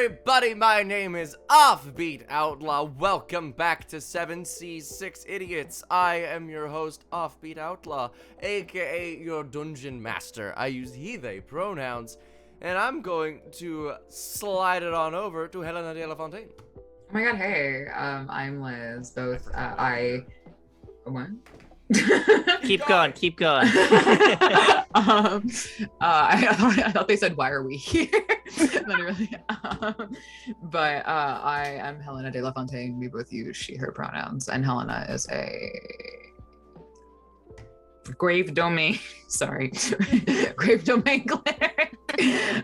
everybody, my name is Offbeat Outlaw. Welcome back to 7C's 6 Idiots. I am your host, Offbeat Outlaw, aka your dungeon master. I use he, they pronouns, and I'm going to slide it on over to Helena de la Fontaine. Oh my god, hey, I'm Liz. Both, what? Keep going. I thought they said, why are we here? Literally. But I am Helena de la Fontaine. We both use she, her pronouns. And Helena is a grave domain, grave domain cleric,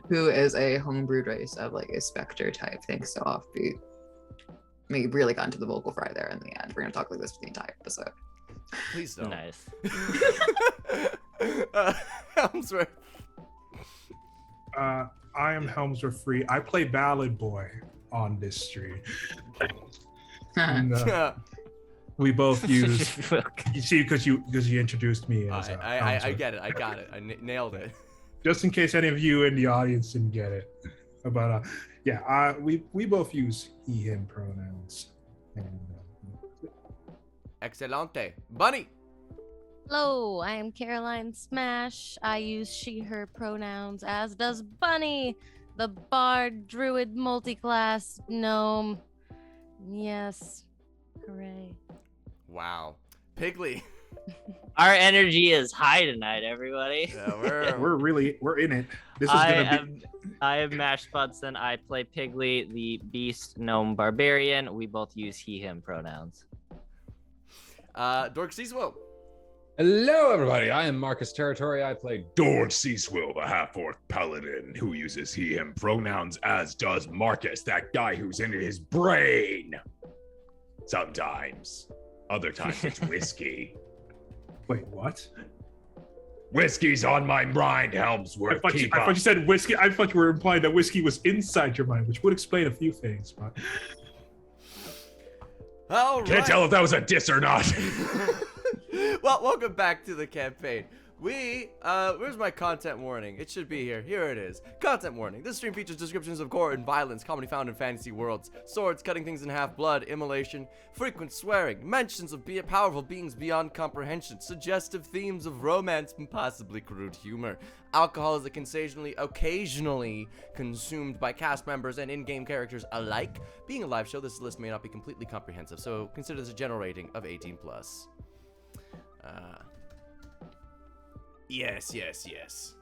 who is a homebrewed race of like a specter type, thanks to Offbeat. We really got into the vocal fry there in the end. We're going to talk like this for the entire episode. Please don't. Nice. Helmsworth. I am Helmsworth Free. I play Ballad Boi on this stream. And, we both use. You see, because you introduced me as. I get it. I got it. I nailed it. Just in case any of you in the audience didn't get it, but we both use he/him pronouns. And, Excelente. Bunny. Hello, I am Caroline Smash. I use she, her pronouns, as does Bunny, the bard, druid, multi-class gnome. Yes. Hooray. Wow. Piggly. Our energy is high tonight, everybody. Yeah, we're in it. This is I am Mash Spudson. I play Piggly, the beast gnome barbarian. We both use he/him pronouns. Dork Seaswell. Hello, everybody. I am Marcus Territory. I play Dorg Seaswill, the half-orc paladin, who uses he/him pronouns, as does Marcus, that guy who's in his brain. Sometimes. Other times it's whiskey. Wait, what? Whiskey's on my mind, Helmsworth. I thought you said whiskey. I thought you were implying that whiskey was inside your mind, which would explain a few things, but... All Can't tell if that was a diss or not. Well, welcome back to the campaign. Where's my content warning? It should be here. Here it is. Content warning. This stream features descriptions of gore and violence commonly found in fantasy worlds. Swords, cutting things in half, blood, immolation, frequent swearing, mentions of powerful beings beyond comprehension, suggestive themes of romance and possibly crude humor. Alcohol is occasionally consumed by cast members and in-game characters alike. Being a live show, this list may not be completely comprehensive, so consider this a general rating of 18+. Yes.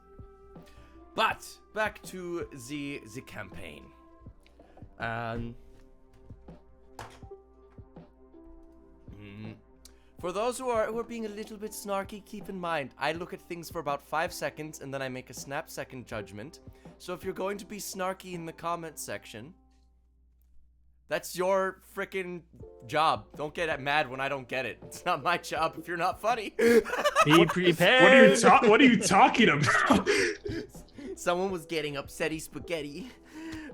But back to the campaign. For those who are being a little bit snarky, keep in mind I look at things for about 5 seconds and then I make a snap-second judgment. So if you're going to be snarky in the comment section, that's your freaking job. Don't get mad when I don't get it. It's not my job if you're not funny. Be prepared. What are you talking about? Someone was getting upsetty spaghetti.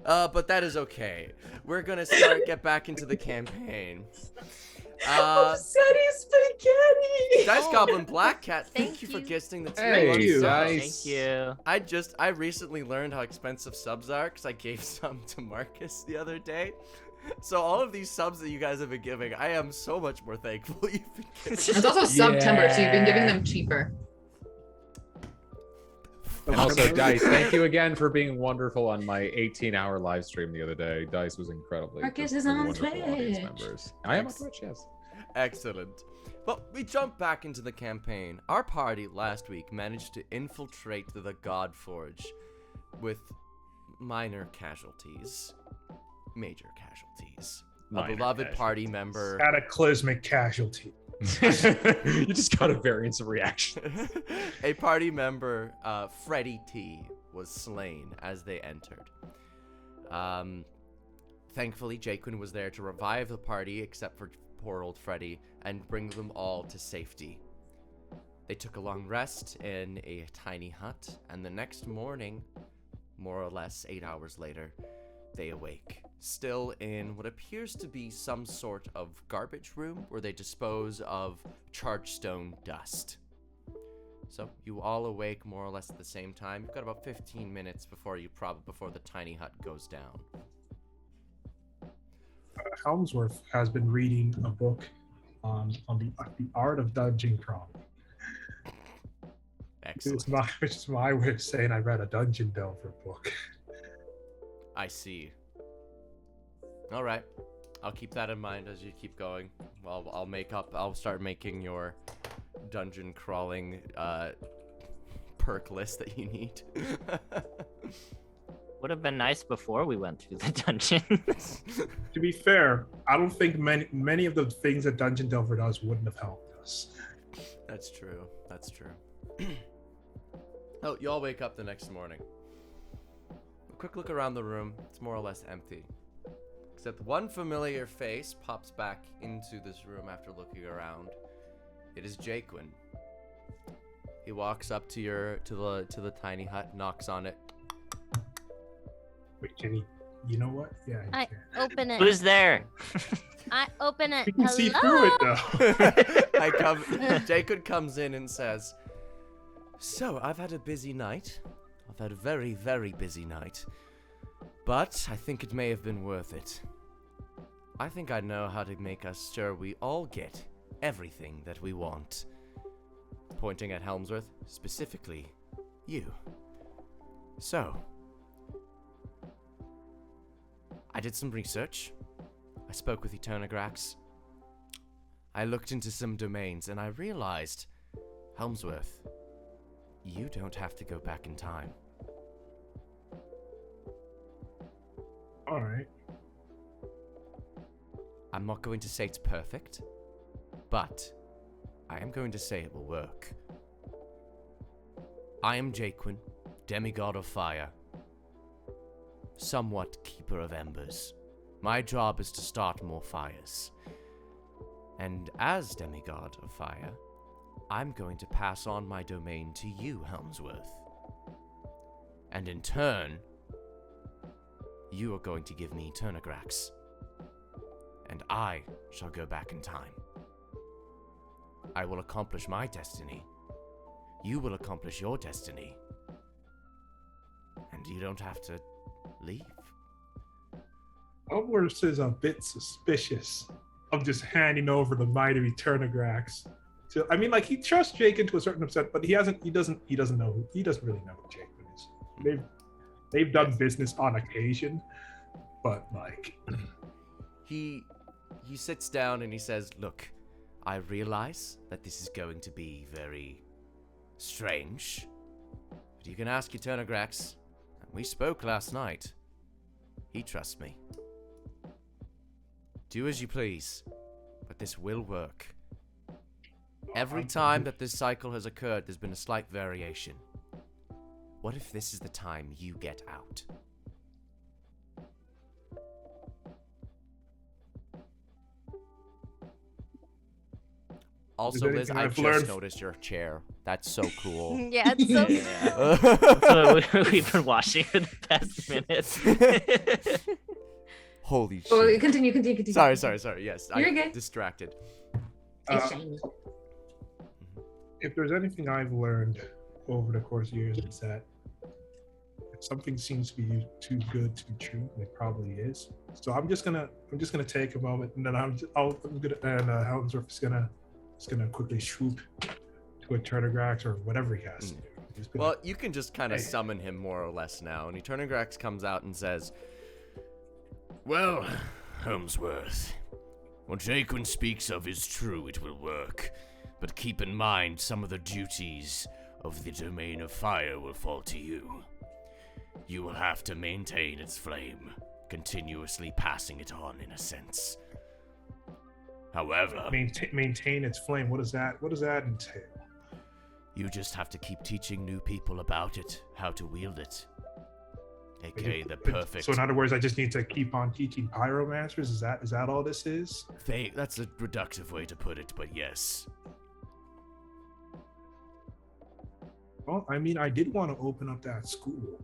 But that is okay. We're gonna get back into the campain. Upsetty spaghetti! Dice Goblin Black Cat, thank you for you. guesting the two. Hey, Thank you. I recently learned how expensive subs are because I gave some to Marcus the other day. So all of these subs that you guys have been giving, I am so much more thankful you've been giving. It's also September, so you've been giving them cheaper. And also, Dice, thank you again for being wonderful on my 18-hour live stream the other day. Dice was incredibly Marcus just is on wonderful audience Twitch. members. I am on Twitch, yes. Excellent. Well, we jump back into the campaign. Our party last week managed to infiltrate the God Forge with minor casualties. Major casualties. A beloved party member. Cataclysmic casualty. You just got a variance of reaction. A party member, Freddy T, was slain as they entered. Thankfully, Jaqen was there to revive the party, except for poor old Freddy, and bring them all to safety. They took a long rest in a tiny hut, and the next morning, more or less 8 hours later, they awake, still in what appears to be some sort of garbage room where they dispose of chargestone dust. So you all awake more or less at the same time. You've got about 15 minutes before the tiny hut goes down. Helmsworth has been reading a book on the art of dungeon crawling. Excellent. Which is my way of saying I read a Dungeon Delver book. I see. All right. I'll keep that in mind as you keep going. Well, I'll start making your dungeon crawling perk list that you need. Would have been nice before we went through the dungeon. To be fair, I don't think many of the things that Dungeon Delver does wouldn't have helped us. That's true. That's true. Oh, you all wake up the next morning. A quick look around the room. It's more or less empty. Except one familiar face pops back into this room after looking around. It is Jaqen. He walks up to the tiny hut, knocks on it. Wait, can you know what? Yeah, I can. open it. Who's there? I open it. You can see Hello? through it though. Jaqen comes in and says, "So, I've had a busy night. I've had a very, very busy night. But I think it may have been worth it. I think I know how to make us sure we all get everything that we want." Pointing at Helmsworth, specifically you. So, I did some research. I spoke with Eternagrax. I looked into some domains and I realized, Helmsworth, you don't have to go back in time. All right. I'm not going to say it's perfect, but I am going to say it will work. I am Jaqen, demigod of fire, somewhat keeper of embers. My job is to start more fires. And as demigod of fire, I'm going to pass on my domain to you, Helmsworth. And in turn, you are going to give me Eternagrax. And I shall go back in time. I will accomplish my destiny. You will accomplish your destiny. And you don't have to leave. Helmsworth is a bit suspicious of just handing over the might of Eternagrax. So, I mean, like, he trusts Jaqen to a certain extent, but he doesn't really know who Jaqen is. They've done business on occasion, but like He sits down and he says, "Look, I realize that this is going to be very strange, but you can ask Eternagrax. We spoke last night. He trusts me. Do as you please, but this will work. Every time that this cycle has occurred, there's been a slight variation. What if this is the time you get out?" Also, Liz, I just noticed your chair. That's so cool. Yeah, it's so Yeah. That's what we've been watching for the past minutes. Holy shit. Oh, continue. Sorry. Yes, You're I good. distracted. It's shiny. if there's anything I've learned over the course of years, it's that if something seems to be too good to be true, it probably is. So I'm just gonna take a moment, and then Helmsworth is gonna quickly swoop to a Eternagrax or whatever he has to do. Well, you can just kind of summon him more or less now, and Eternagrax comes out and says, "Well, Helmsworth, what Jaqen speaks of is true, it will work. But keep in mind, some of the duties of the domain of fire will fall to you. You will have to maintain its flame, continuously passing it on in a sense. However, maintain its flame. What does that entail? You just have to keep teaching new people about it, how to wield it. AKA the perfect. So in other words, I just need to keep on teaching pyromancers? Is that all this is? That's a reductive way to put it, but yes. Well, I mean, I did want to open up that school.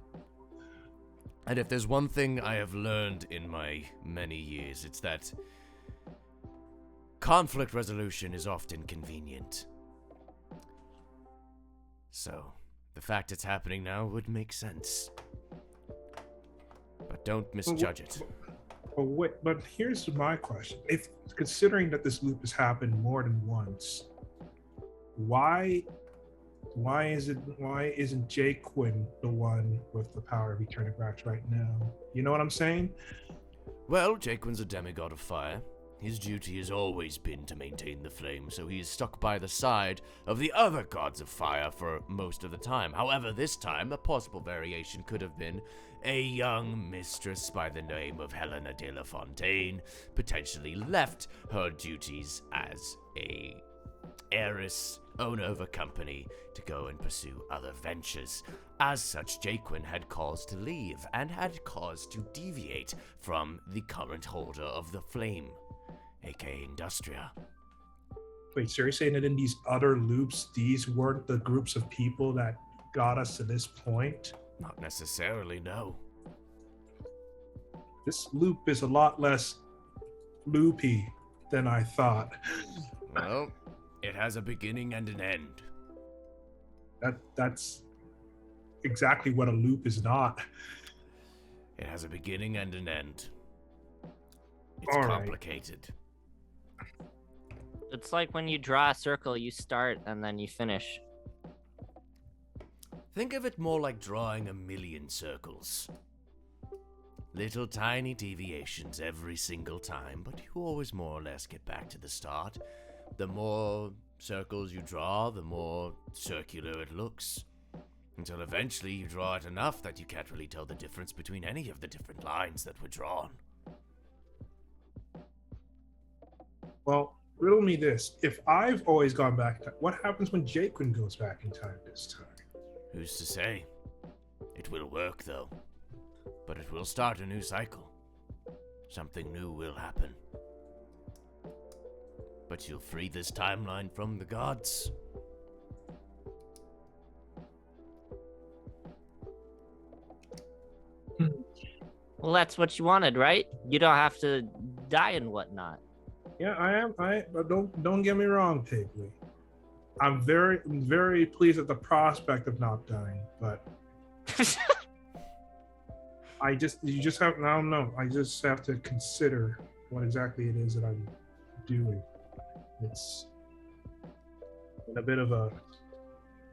And if there's one thing I have learned in my many years, it's that conflict resolution is often convenient. So, the fact it's happening now would make sense. But don't misjudge it. But here's my question: if considering that this loop has happened more than once, why isn't Jaqen the one with the power of eternal grasp right now? You know what I'm saying? Well, Jaqen's a demigod of fire. His duty has always been to maintain the flame, so he is stuck by the side of the other gods of fire for most of the time. However, this time, a possible variation could have been a young mistress by the name of Helena de la Fontaine potentially left her duties as a heiress, owner of a company, to go and pursue other ventures. As such, Jaqen had cause to leave and had cause to deviate from the current holder of the flame, aka Industria. Wait, so you're saying that in these other loops, these weren't the groups of people that got us to this point? Not necessarily, no. This loop is a lot less loopy than I thought. Well, it has a beginning and an end. That's exactly what a loop is not. It has a beginning and an end. It's All right. complicated. It's like when you draw a circle, you start and then you finish. Think of it more like drawing a million circles. Little tiny deviations every single time, but you always more or less get back to the start. The more circles you draw, the more circular it looks. Until eventually you draw it enough that you can't really tell the difference between any of the different lines that were drawn. Well, riddle me this. If I've always gone back in time, what happens when Jaqen goes back in time this time? Who's to say? It will work, though. But it will start a new cycle. Something new will happen. But you'll free this timeline from the gods. Well, that's what you wanted, right? You don't have to die and whatnot. Yeah, I am. But don't get me wrong, Pigley. I'm very pleased at the prospect of not dying, but I just don't know. I just have to consider what exactly it is that I'm doing. It's in a bit of a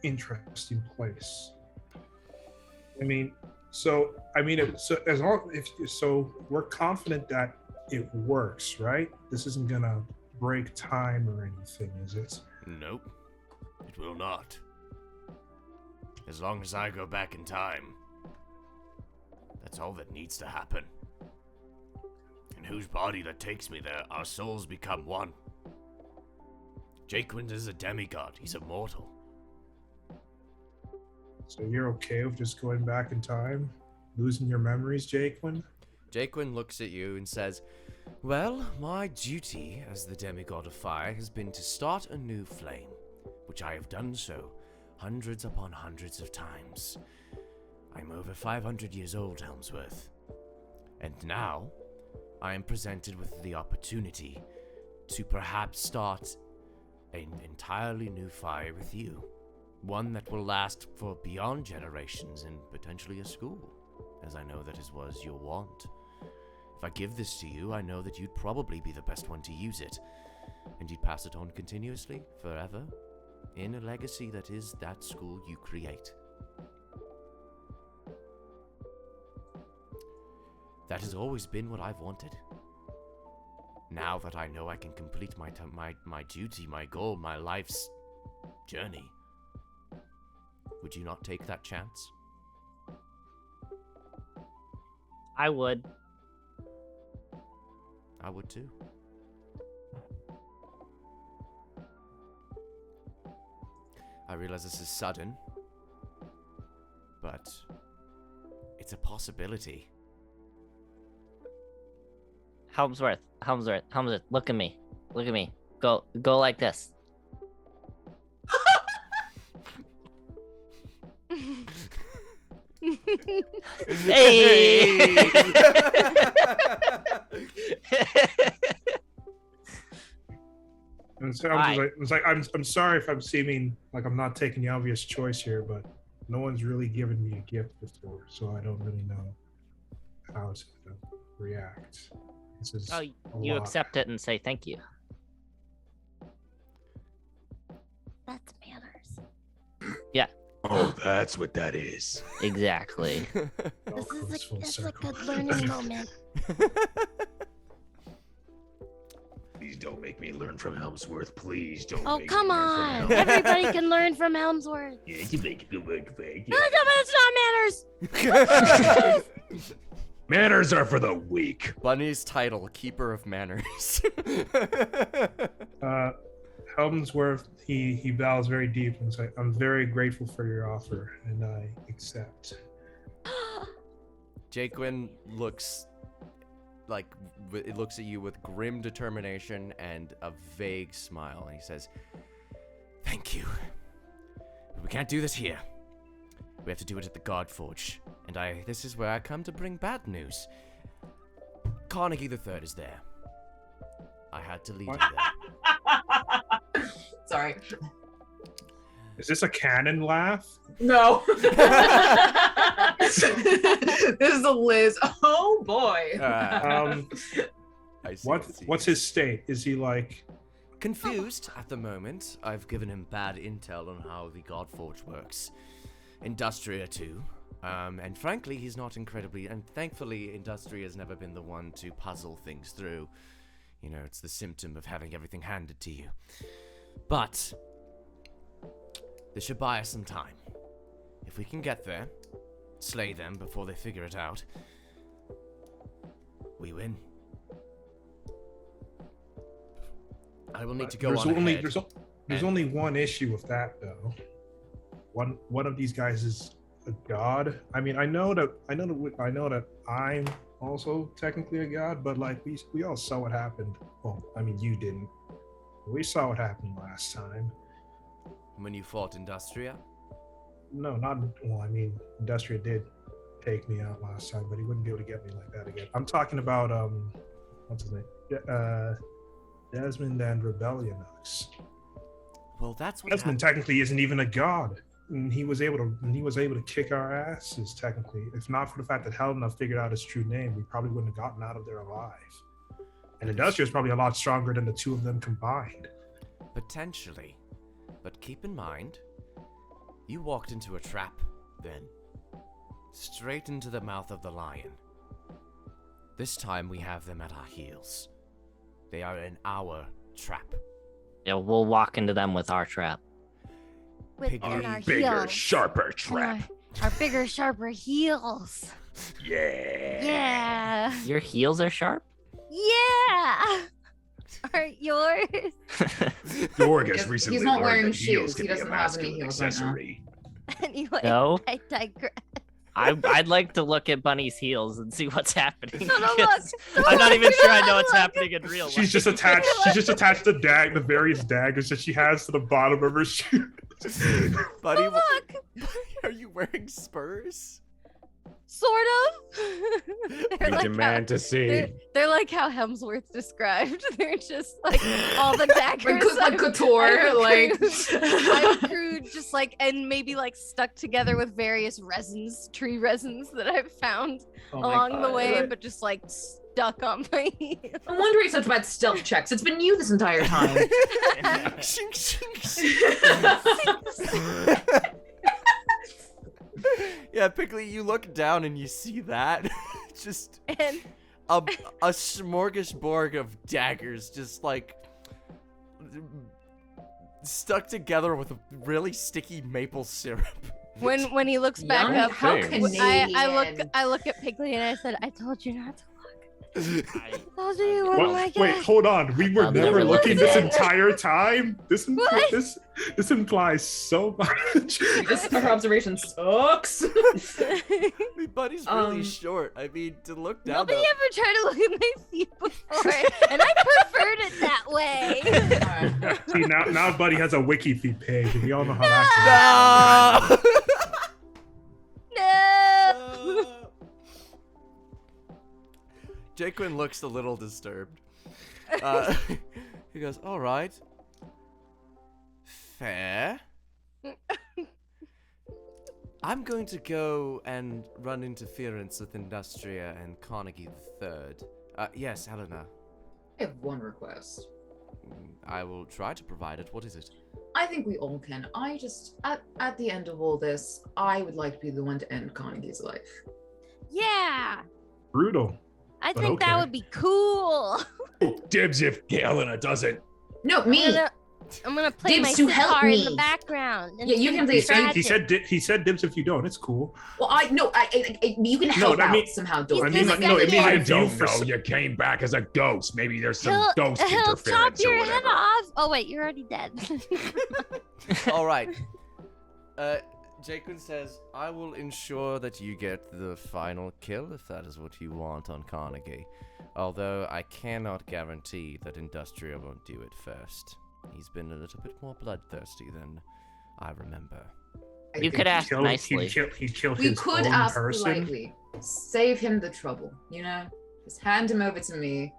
interesting place. So we're confident that it works, right? This isn't gonna break time or anything, is it? Nope. It will not. As long as I go back in time. That's all that needs to happen. And whose body that takes me there, our souls become one. Jaqen is a demigod. He's immortal. So you're okay with just going back in time, losing your memories, Jaqen? Jaqen looks at you and says, well, my duty as the demigod of fire has been to start a new flame, which I have done so hundreds upon hundreds of times. I'm over 500 years old, Helmsworth. And now, I am presented with the opportunity to perhaps start an entirely new fire with you. One that will last for beyond generations and potentially a school, as I know that was your want. If I give this to you, I know that you'd probably be the best one to use it, and you'd pass it on continuously, forever, in a legacy that is that school you create. That has always been what I've wanted. Now that I know I can complete my duty, my goal, my life's journey, would you not take that chance? I would. I would too. I realize this is sudden, but it's a possibility. Helmsworth, look at me. Go like this. Hey! And so I'm sorry if I'm seeming like I'm not taking the obvious choice here, but no one's really given me a gift before, so I don't really know how it's done. react. This is Oh, a you lot. accept it and say thank you. That's manners. Oh, that's what that is. Exactly. This Goes is full a circle. good learning moment. Please don't make me learn from Helmsworth. Please don't. Oh, make come me learn from on. Helmsworth. Everybody can learn from Helmsworth. Yeah, you make it work, thank No, you. that's not manners. Manners are for the weak. Bunny's title, Keeper of Manners. Helmsworth, he bows very deep and says, "I'm very grateful for your offer, and I accept." Jaqen looks like it looks at you with grim determination and a vague smile, and he says, "Thank you. But we can't do this here. We have to do it at the God Forge, and this is where I come to bring bad news. Carnegie III is there. I had to lead you What? Oh, there." Sorry. Is this a canon laugh? No. This is a Liz. Oh boy. I see, What's his state? Is he like? Confused at the moment. I've given him bad intel on how the God Forge works. Industria too. And frankly, he's not incredibly, and thankfully, Industria has never been the one to puzzle things through. You know, it's the symptom of having everything handed to you. But this should buy us some time. If we can get there, slay them before they figure it out, we win. I will need to go on ahead. There's only one issue with that though. One of these guys is a god. I mean, I know that I'm also technically a god, but like we all saw what happened. Well, I mean, you didn't. We saw what happened last time. When you fought Industria? No, not well. I mean, Industria did take me out last time, but he wouldn't be able to get me like that again. I'm talking about what's his name? Desmond and Rebellionux. Well, that's what Desmond technically isn't even a god, and he was able to kick our asses technically. If not for the fact that Helena figured out his true name, we probably wouldn't have gotten out of there alive. And Industria is probably a lot stronger than the two of them combined. Potentially. But keep in mind, you walked into a trap, then. Straight into the mouth of the lion. This time we have them at our heels. They are in our trap. Yeah, we'll walk into them with our trap. Within Piggy, our Bigger, heels. sharper And trap. Our bigger, sharper heels. Yeah. Yeah. Your heels are sharp? Yeah. Aren't yours? Jorg has recently He's not learned wearing that heels shoes. can He be a doesn't have any masculine heels right now. accessory. Anyway, No. I digress. I'd like to look at Bunny's heels and see what's happening. No, look. because Don't I'm not look, even we sure don't I know have what's to look. happening in real life. She's just attached the various daggers that she has to the bottom of her shoe. Buddy, Don't look. are you wearing spurs? Sort of. They're We like demand to see. they're like how Hemsworth described. They're just like all the daggers. Like couture, I've accrued just like and maybe like stuck together with various resins, tree resins that I've found Oh my along the God. way, but just like stuck on my heel. I'm wondering such bad stealth checks. It's been you this entire time. Shink, shink, shink. Yeah, Piggly, you look down and you see that. Just And a smorgasbord of daggers just like stuck together with a really sticky maple syrup. when he looks back Yummy. up, How Things. I look at Piggly and I said, I told you not to look. I- I told you you wouldn't like Wait, it. hold on. We were I'll never never looking look this at it. entire time. This What? this implies so much. This observation sucks. My buddy's really Um, short. I mean, to look down. Nobody ever tried to look at my feet before, and I preferred it that way. See, now Buddy has a wiki feed page, and we all know how that No! No. Jaqen looks a little disturbed. He goes, all right. I'm going to go and run interference with Industria and Carnegie III. Yes, Helena. I have one request. I will try to provide it. What is it? I think we all can. I just, at the end of all this, I would like to be the one to end Carnegie's life. Yeah, Brutal. I But think that okay. would be cool. Dibs if Helena doesn't. No, me. I'm gonna play Dibs my to help sitar in the me. background. And Yeah, you sing can play He said tragic. he said dibs if you don't. It's cool. Well, you can help I mean- out somehow, He's Dorothy. I mean, like, the no, it means I second- if you don't for know. You came back as a ghost. Maybe there's some ghost He'll chop interference or your head whatever. off. Oh wait, you're already dead. All right. Jaqen says, I will ensure that you get the final kill if that is what you want on Carnegie. Although I cannot guarantee that Industria won't do it first. He's been a little bit more bloodthirsty than I remember. You could ask nicely. He killed We his could own ask person. politely. Save him the trouble, you know? Just hand him over to me.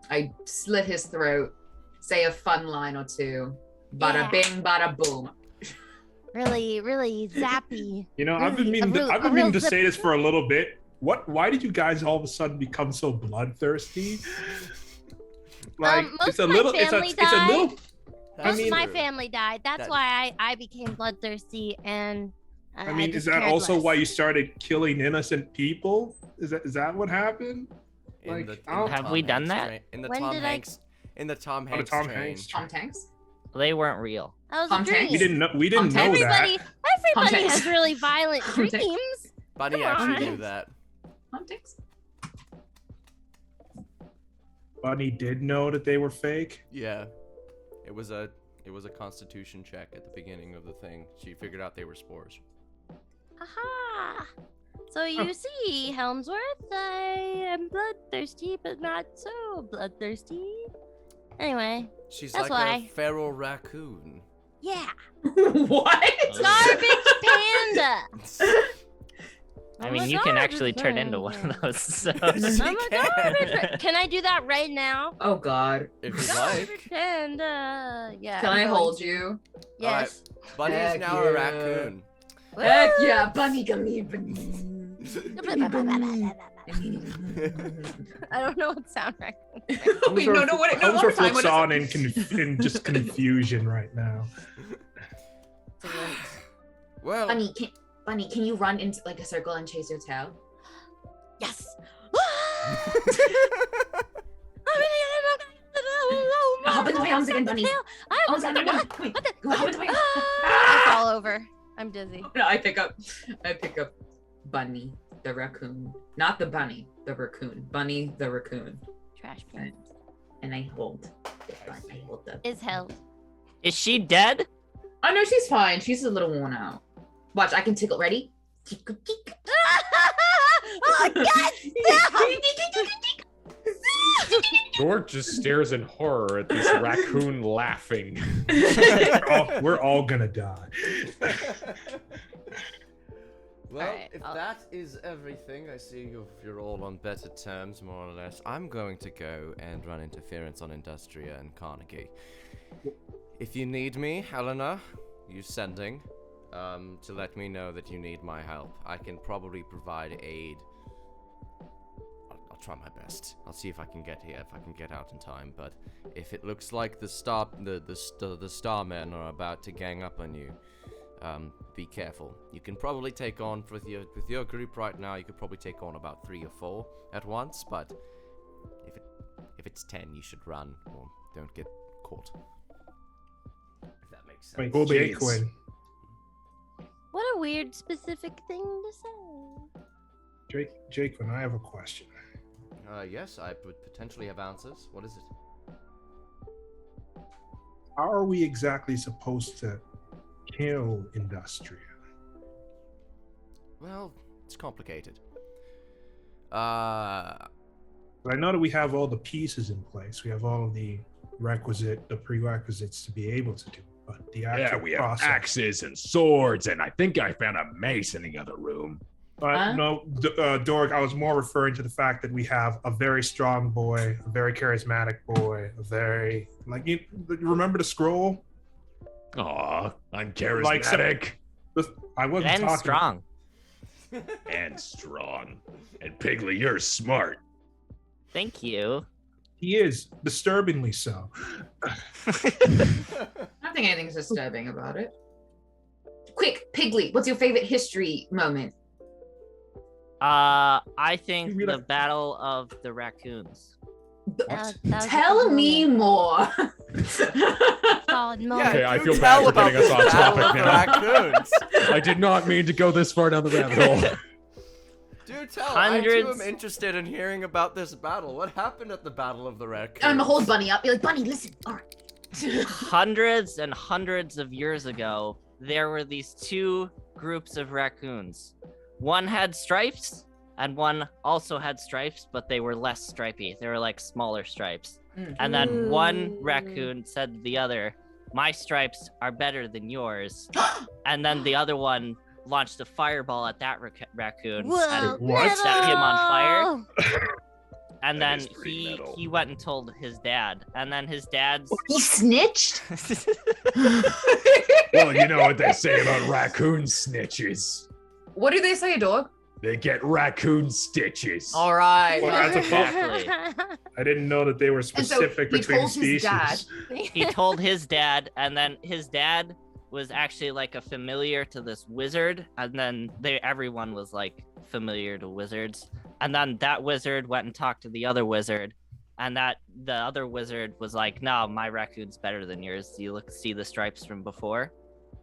I slit his throat, say a fun line or two. Bada Yeah. bing, bada boom. really, really zappy. You know, I've been Really, meaning a I've been real meaning to zip- say this for a little bit. Why did you guys all of a sudden become so bloodthirsty? Like most it's a of my little family it's a little Most That's of my true. family died. That's That- why I became bloodthirsty and. I mean, just is that cared also less. why you started killing innocent people? Is that what happened? Like, Have we done that? In the When Tom did I- Hanks in the Tom Oh, the Hanks Tom train. Hanks Tom Tanks? They weren't real. That was Tom a dream. Hanks? We didn't know Context? that. Everybody Context. has really violent Context. dreams. Bunny Come actually on. knew that. Tom Tanks? Bunny did know that they were fake. Yeah. It was a constitution check at the beginning of the thing. She figured out they were spores. Aha! So you see, Helmsworth, I am bloodthirsty, but not so bloodthirsty. Anyway, She's That's like why. a feral raccoon. yeah, What? garbage panda. I I'm mean, a you can garbage actually turn into one panda. of those. So. She I'm a can. garbage. Can I do that right now? Oh God. If you Garbage like. panda. Yeah. Can I'm I going hold to. you? Yes. Bunny is Heck now yeah. a raccoon. Heck yeah, bunny, come here, bunny. I don't know what sound right. Wait, no, what? No, one more Helmsworth time. looks What on is in just confusion right now. it? Well, Bunny, can you run into like a circle and chase your tail? Yes. Hop into my arms again, Bunny. I Oh, was no, no, no. Wait, go hop into my arms. I fall over. I'm dizzy. No, I pick up Bunny, the raccoon. Not the bunny, the raccoon. Bunny, the raccoon. Trash can And I hold the bunny. I hold the. is held. Is she dead? Oh no, she's fine. She's a little worn out. Watch, I can tickle. Ready? Tickle, tickle. Oh God! George just stares in horror at this raccoon laughing. We're all gonna die. well, Alright, if I'll- that is everything, I see you're all on better terms, more or less. I'm going to go and run interference on Industria and Carnegie. If you need me, Helena, you sending, to let me know that you need my help. I can probably provide aid. I'll try my best. I'll see if I can get here, if I can get out in time. But if it looks like the Starmen are about to gang up on you, be careful. You can probably take on with your group right now. You could probably take on about 3 or 4 at once. But if it's 10, you should run or don't get caught. If that makes sense. Wait, Cool beans. Jaqen. What a weird specific thing to say. Jaqen, I have a question. Yes, I would potentially have answers. What is it? How are we exactly supposed to kill Industria? Well, it's complicated. I know that we have all the pieces in place. We have all of the prerequisites to be able to do. But the actual Yeah, we have process. axes and swords, and I think I found a mace in the other room. Huh? No, Dorg, I was more referring to the fact that we have a very strong boy, a very charismatic boy, a very you remember the scroll? Aw, I'm Like some- charismatic. I wasn't And talking. strong. And strong. And Piggly, you're smart. Thank you. He is disturbingly so. I don't think anything's disturbing about it. Quick, Piggly, what's your favorite history moment? I think You the realize- Battle of the Raccoons. That was a Tell good me moment. more. Solid moment. Okay, I do feel bad tell for about getting us this off Battle topic of the now. Raccoons. I did not mean to go this far down the rabbit hole. Do tell. I too Hundreds- am interested in hearing about this battle. What happened at the Battle of the Raccoons? I'm gonna hold Bunny up. Be like, Bunny, listen. All right. Hundreds and hundreds of years ago, there were these two groups of raccoons. One had stripes, and one also had stripes, but they were less stripy. They were like smaller stripes. And then one Ooh. raccoon said to the other, "My stripes are better than yours." And then the other one launched a fireball at that raccoon. Whoa, And What? set him on fire. metal! And That then is pretty metal. he went and told his dad. And then his dad's He snitched? Well, you know what they say about raccoon snitches. What do they say, dog? They get raccoon stitches. All right. Well, as a Exactly. I didn't know that they were so specific he between told his species. dad. he told his dad, and then his dad was actually like a familiar to this wizard, and then everyone was like familiar to wizards. And then that wizard went and talked to the other wizard, and the other wizard was like, "No, my raccoon's better than yours. You see the stripes from before."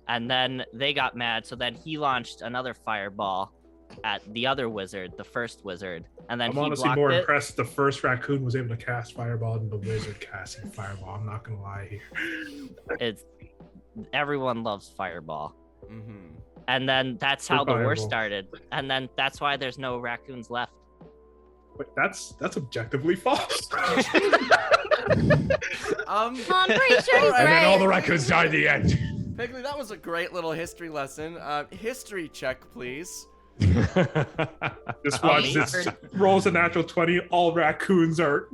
And then they got mad, so then he launched another fireball at the other wizard, the first wizard, and then I'm he honestly blocked more it. impressed the first raccoon was able to cast fireball than the wizard casting fireball. I'm not gonna lie here. It's everyone loves fireball. Mm-hmm. And then that's how the war Fireball. started. And then that's why there's no raccoons left. But that's objectively false. I'm pretty sure he's And then all the right. raccoons died at the end. Piggly, that was a great little history lesson. History check, please. Just watch me? this. Rolls a natural 20. All raccoons are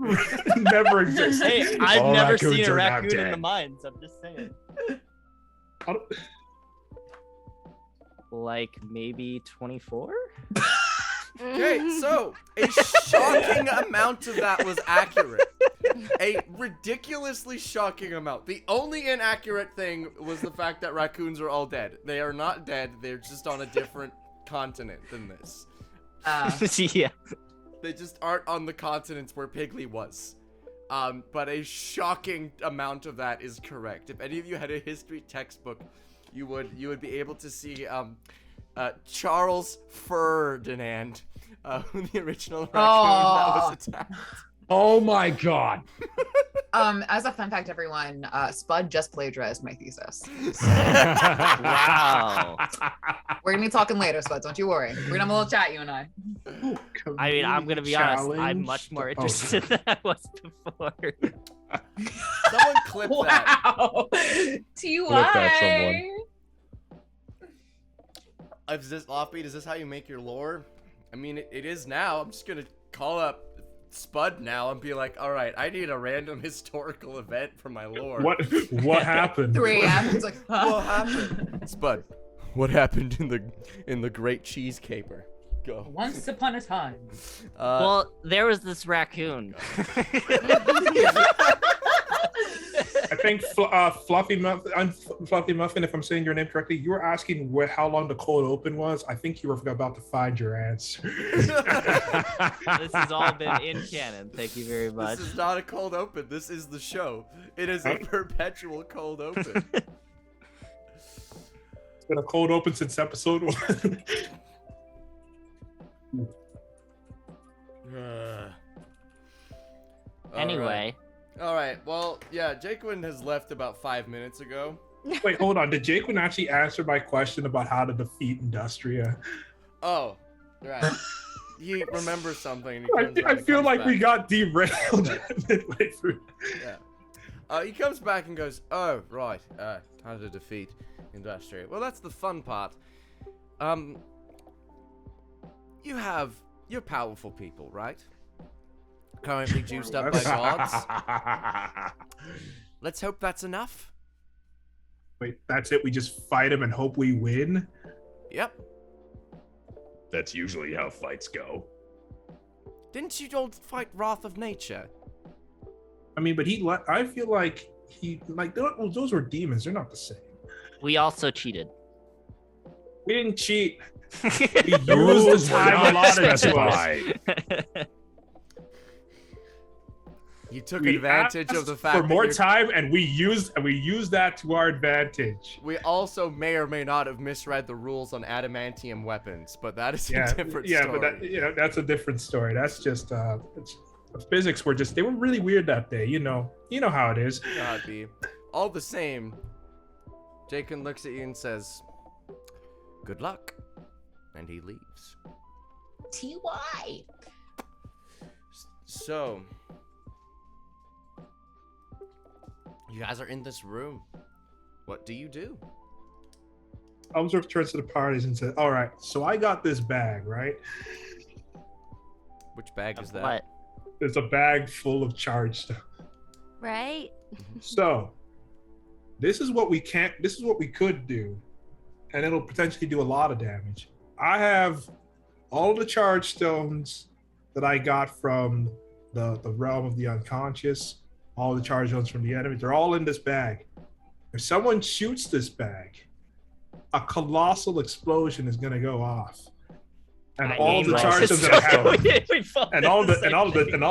never exist. Hey, I've All never raccoons seen a are now raccoon in dead. the mines. I'm just saying. I don't- Like maybe 24? Okay, so a shocking amount of that was accurate. A ridiculously shocking amount. The only inaccurate thing was the fact that raccoons are all dead. They are not dead. They're just on a different continent than this. Yeah. They just aren't on the continents where Piggly was. But a shocking amount of that is correct. If any of you had a history textbook, you would be able to see Charles Ferdinand, the original raccoon that was attacked. Oh my god. As a fun fact, everyone, Spud just plagiarized my thesis. Wow. We're gonna be talking later, Spud. Don't you worry. We're gonna have a little chat, you and I. I mean, I'm going to be honest. I'm Challenge much more the- interested than I was before. Someone clip that. Wow. Flip that, someone. Is this Offbeat? Is this how you make your lore? I mean, it is now. I'm just gonna call up Spud now and be like, all right, I need a random historical event for my lore. What happened? 3 a.m. It's like, What happened? Spud, what happened in the Great Cheese Caper? Go. Once upon a time. Well, there was this raccoon. I think Fluffy Muffin, if I'm saying your name correctly, you were asking how long the cold open was. I think you were about to find your answer. This has all been in canon. Thank you very much. This is not a cold open. This is the show. It is a perpetual cold open. It's been a cold open since episode 1. Anyway, All right. Well, yeah, Jaqen has left about 5 minutes ago. Wait, hold on. Did Jaqen actually answer my question about how to defeat Industria? Oh, right. He remembers something. And he turns around I and feel comes like we back. got derailed midway through. Yeah. He comes back and goes, "Oh, right. How to defeat Industria. Well, that's the fun part. You're powerful people, right? Currently juiced up by gods. Let's hope that's enough." Wait, that's it? We just fight him and hope we win? Yep. That's usually how fights go. Didn't you all fight Wrath of Nature? I mean, but I feel like those were demons. They're not the same. We also cheated. We didn't cheat. We The used rules the were time not allotted to us. specified. You took We advantage of asked the fact for that more you're- time, and we used that to our advantage. We also may or may not have misread the rules on adamantium weapons, but that is a different story. But that's a different story. That's just the physics they were really weird that day. You know how it is. God be. All the same, Jaqen looks at you and says, "Good luck," and he leaves. TY. So, you guys are in this room. What do you do? Elmsworth turns to the parties and says, "All right, so I got this bag, right? Which bag is that? What? There's a bag full of charged stuff. Right? So, this is what we could do, and it'll potentially do a lot of damage. I have all the charge stones that I got from the realm of the unconscious, all the charge stones from the enemy. They're all in this bag. If someone shoots this bag, a colossal explosion is going to go off, and all the charge stones that I have, and all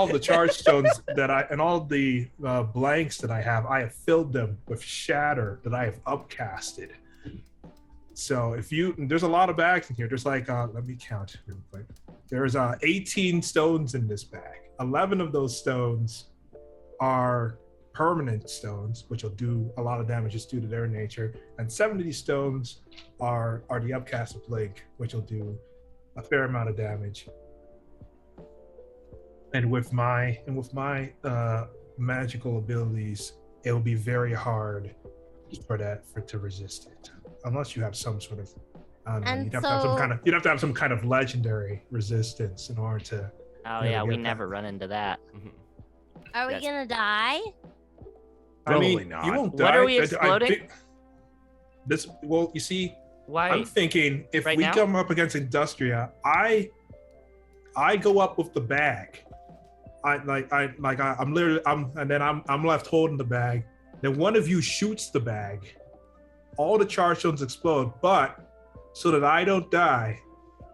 the charge stones that all the blanks that I have filled them with shatter that I have upcasted. So there's a lot of bags in here. There's like let me count real quick. There's 18 stones in this bag. 11 of those stones are permanent stones, which will do a lot of damage just due to their nature, and 7 of these stones are the upcasted blink, which will do a fair amount of damage. And with my magical abilities, it will be very hard to resist it, unless you have some sort of you'd have to have some kind of legendary resistance in order to. Oh yeah, we never run into that. Are we Yes. gonna die? Probably not. You won't What die. are we exploding? You see, Why? I'm thinking if Right we now? come up against Industria, I go up with the bag. I'm left holding the bag. Then one of you shoots the bag. All the charge stones explode, but so that I don't die,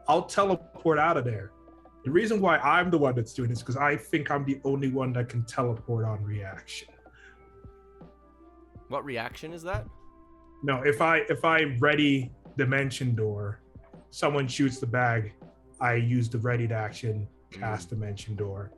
I'll teleport out of there. The reason why I'm the one that's doing this is because I think I'm the only one that can teleport on reaction. What reaction is that? No, if I ready Dimension Door, someone shoots the bag, I use the readied action, cast Dimension Door.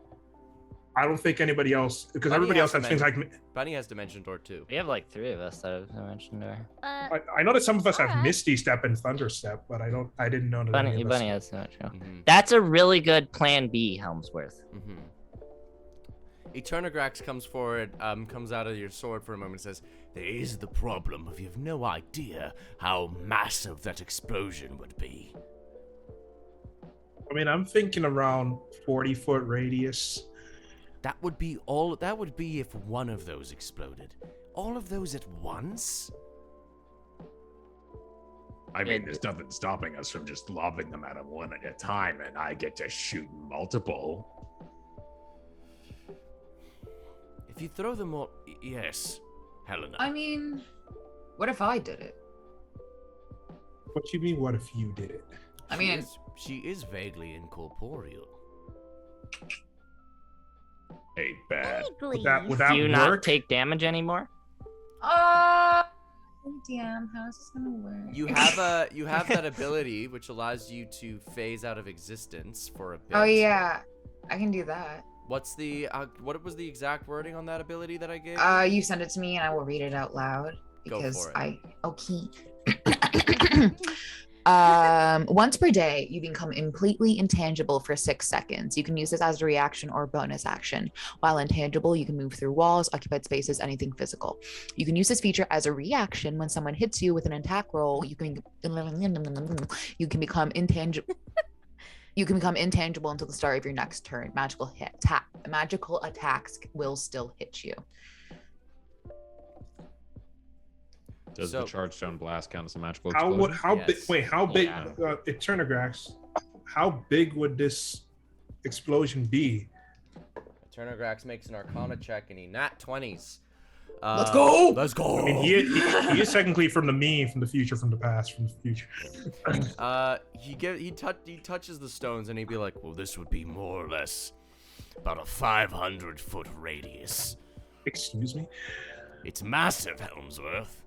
I don't think anybody else, because Bunny everybody has else has things like. Bunny has Dimension Door too. We have like 3 of us that have mentioned her. I know that some of us have Alright. Misty Step and Thunder Step, but I didn't know that. Bunny, any of us- Bunny has so much. Mhm. That's a really good plan B, Helmsworth. Mm-hmm. Eternograx comes forward, comes out of your sword for a moment and says, "There is the problem of you have no idea how massive that explosion would be." I mean, I'm thinking around 40-foot radius. That would be if one of those exploded. All of those at once? I mean, there's nothing stopping us from just lobbing them at him one at a time, and I get to shoot multiple. If you throw them all, yes, Helena. I mean, what if I did it? What you mean? What if you did it? I mean, she is vaguely incorporeal. Hey, bad. Vaguely. Would that Do you work? not take damage anymore? damn, how is this gonna work? You have that ability which allows you to phase out of existence for a bit. Oh yeah, I can do that. What's the what was the exact wording on that ability that I gave? You send it to me and I will read it out loud Go because for it. okay. Once per day, you become completely intangible for 6 seconds. You can use this as a reaction or bonus action. While intangible, you can move through walls, occupied spaces, anything physical. You can use this feature as a reaction when someone hits you with an attack roll. You can become intangible. You can become intangible until the start of your next turn. Magical attacks will still hit you. Does So- the charge stone blast count as a magical How explosion? would how big? Yes. Wait, how big? Yeah. Eternograx, how big would this explosion be? Turnograx makes an Arcana check and he nat 20s. Let's go! Let's go! I mean, he is technically from the future, from the past, from the future. He touches the stones and he'd be like, well, this would be more or less about a 500-foot radius. Excuse me. It's massive, Helmsworth.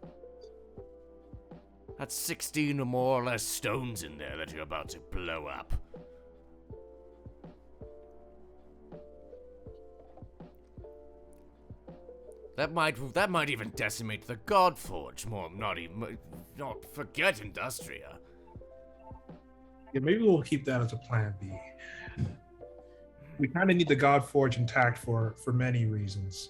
That's 16 or more or less stones in there that you're about to blow up. That might even decimate the Godforge more. Not forget Industria. Yeah, maybe we'll keep that as a plan B. We kind of need the God Forge intact for many reasons.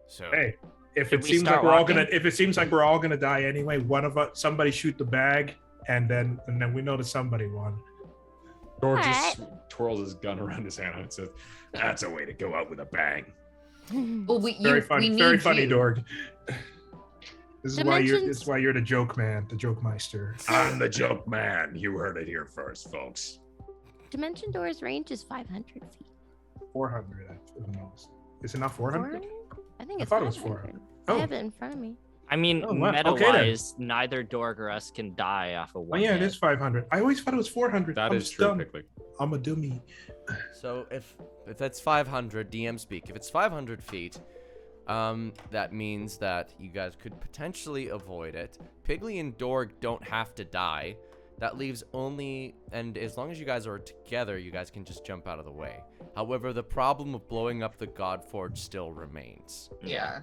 So Hey, if Should it we seems like start we're all walking? gonna, if it seems like we're all gonna die anyway, one of us, somebody shoot the bag, and then we know that somebody won. Dorg just twirls his gun around his hand and says, "That's a way to go out with a bang." Well, we Very funny, we very need funny, you. Dorg. This is why you're. Dimensions- This is why you're the joke man, the joke meister. I'm the joke man. You heard it here first, folks. Dimension Door's range is 500 feet. 400. Who knows? Is it not 400? 400? I think I it's thought it was 500. 400. I Oh. have it in front of me. I mean, Oh, wow. Okay, then. meta-wise, neither Dorg or us can die off of Oh one yeah, it hit. is 500. I always thought it was 400. That I'm is true, dumb. Pickley. I'm a dummy. So if that's 500, DM speak. If it's 500 feet, that means that you guys could potentially avoid it. Pigley and Dorg don't have to die. That leaves only, and as long as you guys are together, you guys can just jump out of the way. However, the problem of blowing up the Godforge still remains. Yeah.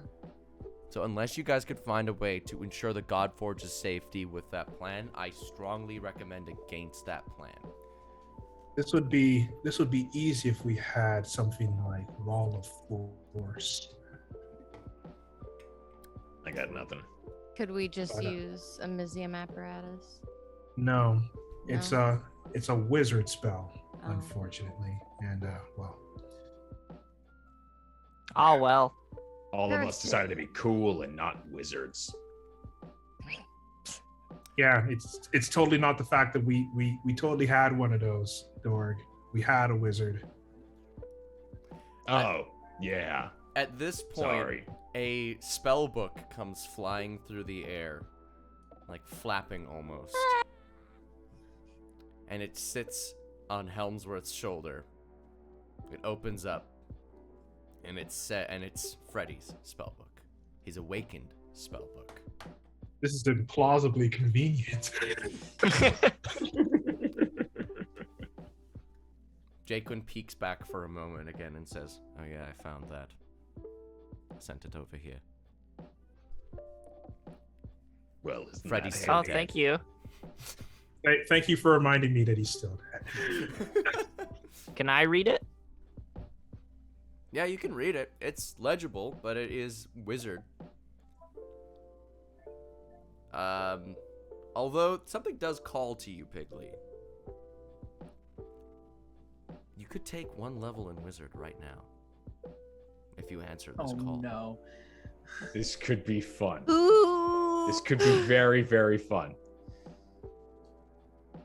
So unless you guys could find a way to ensure the Godforge's safety with that plan, I strongly recommend against that plan. This would be easy if we had something like Wall of Force. I got nothing. Could we just I don't- use a Mizium apparatus? No, it's No? a wizard spell, Oh. unfortunately, and well, Oh, well. All of us First- decided to be cool and not wizards. yeah, it's totally not the fact that we totally had one of those, Dorg. We had a wizard. Oh, yeah. At this point, Sorry. a spell book comes flying through the air, like flapping almost. And it sits on Helmsworth's shoulder. It opens up, and it's Freddy's spellbook. His awakened spellbook. This is implausibly convenient. Jaqen peeks back for a moment again and says, "Oh yeah, I found that. I sent it over here." Well, isn't Freddy that said- Oh, handy? thank you. Thank you for reminding me that he's still dead. Can I read it? Yeah, you can read it. It's legible, but it is wizard. Although something does call to you, Pigley. You could take one level in wizard right now, if you answer this Oh call. no. This could be fun. Ooh. This could be very, very fun.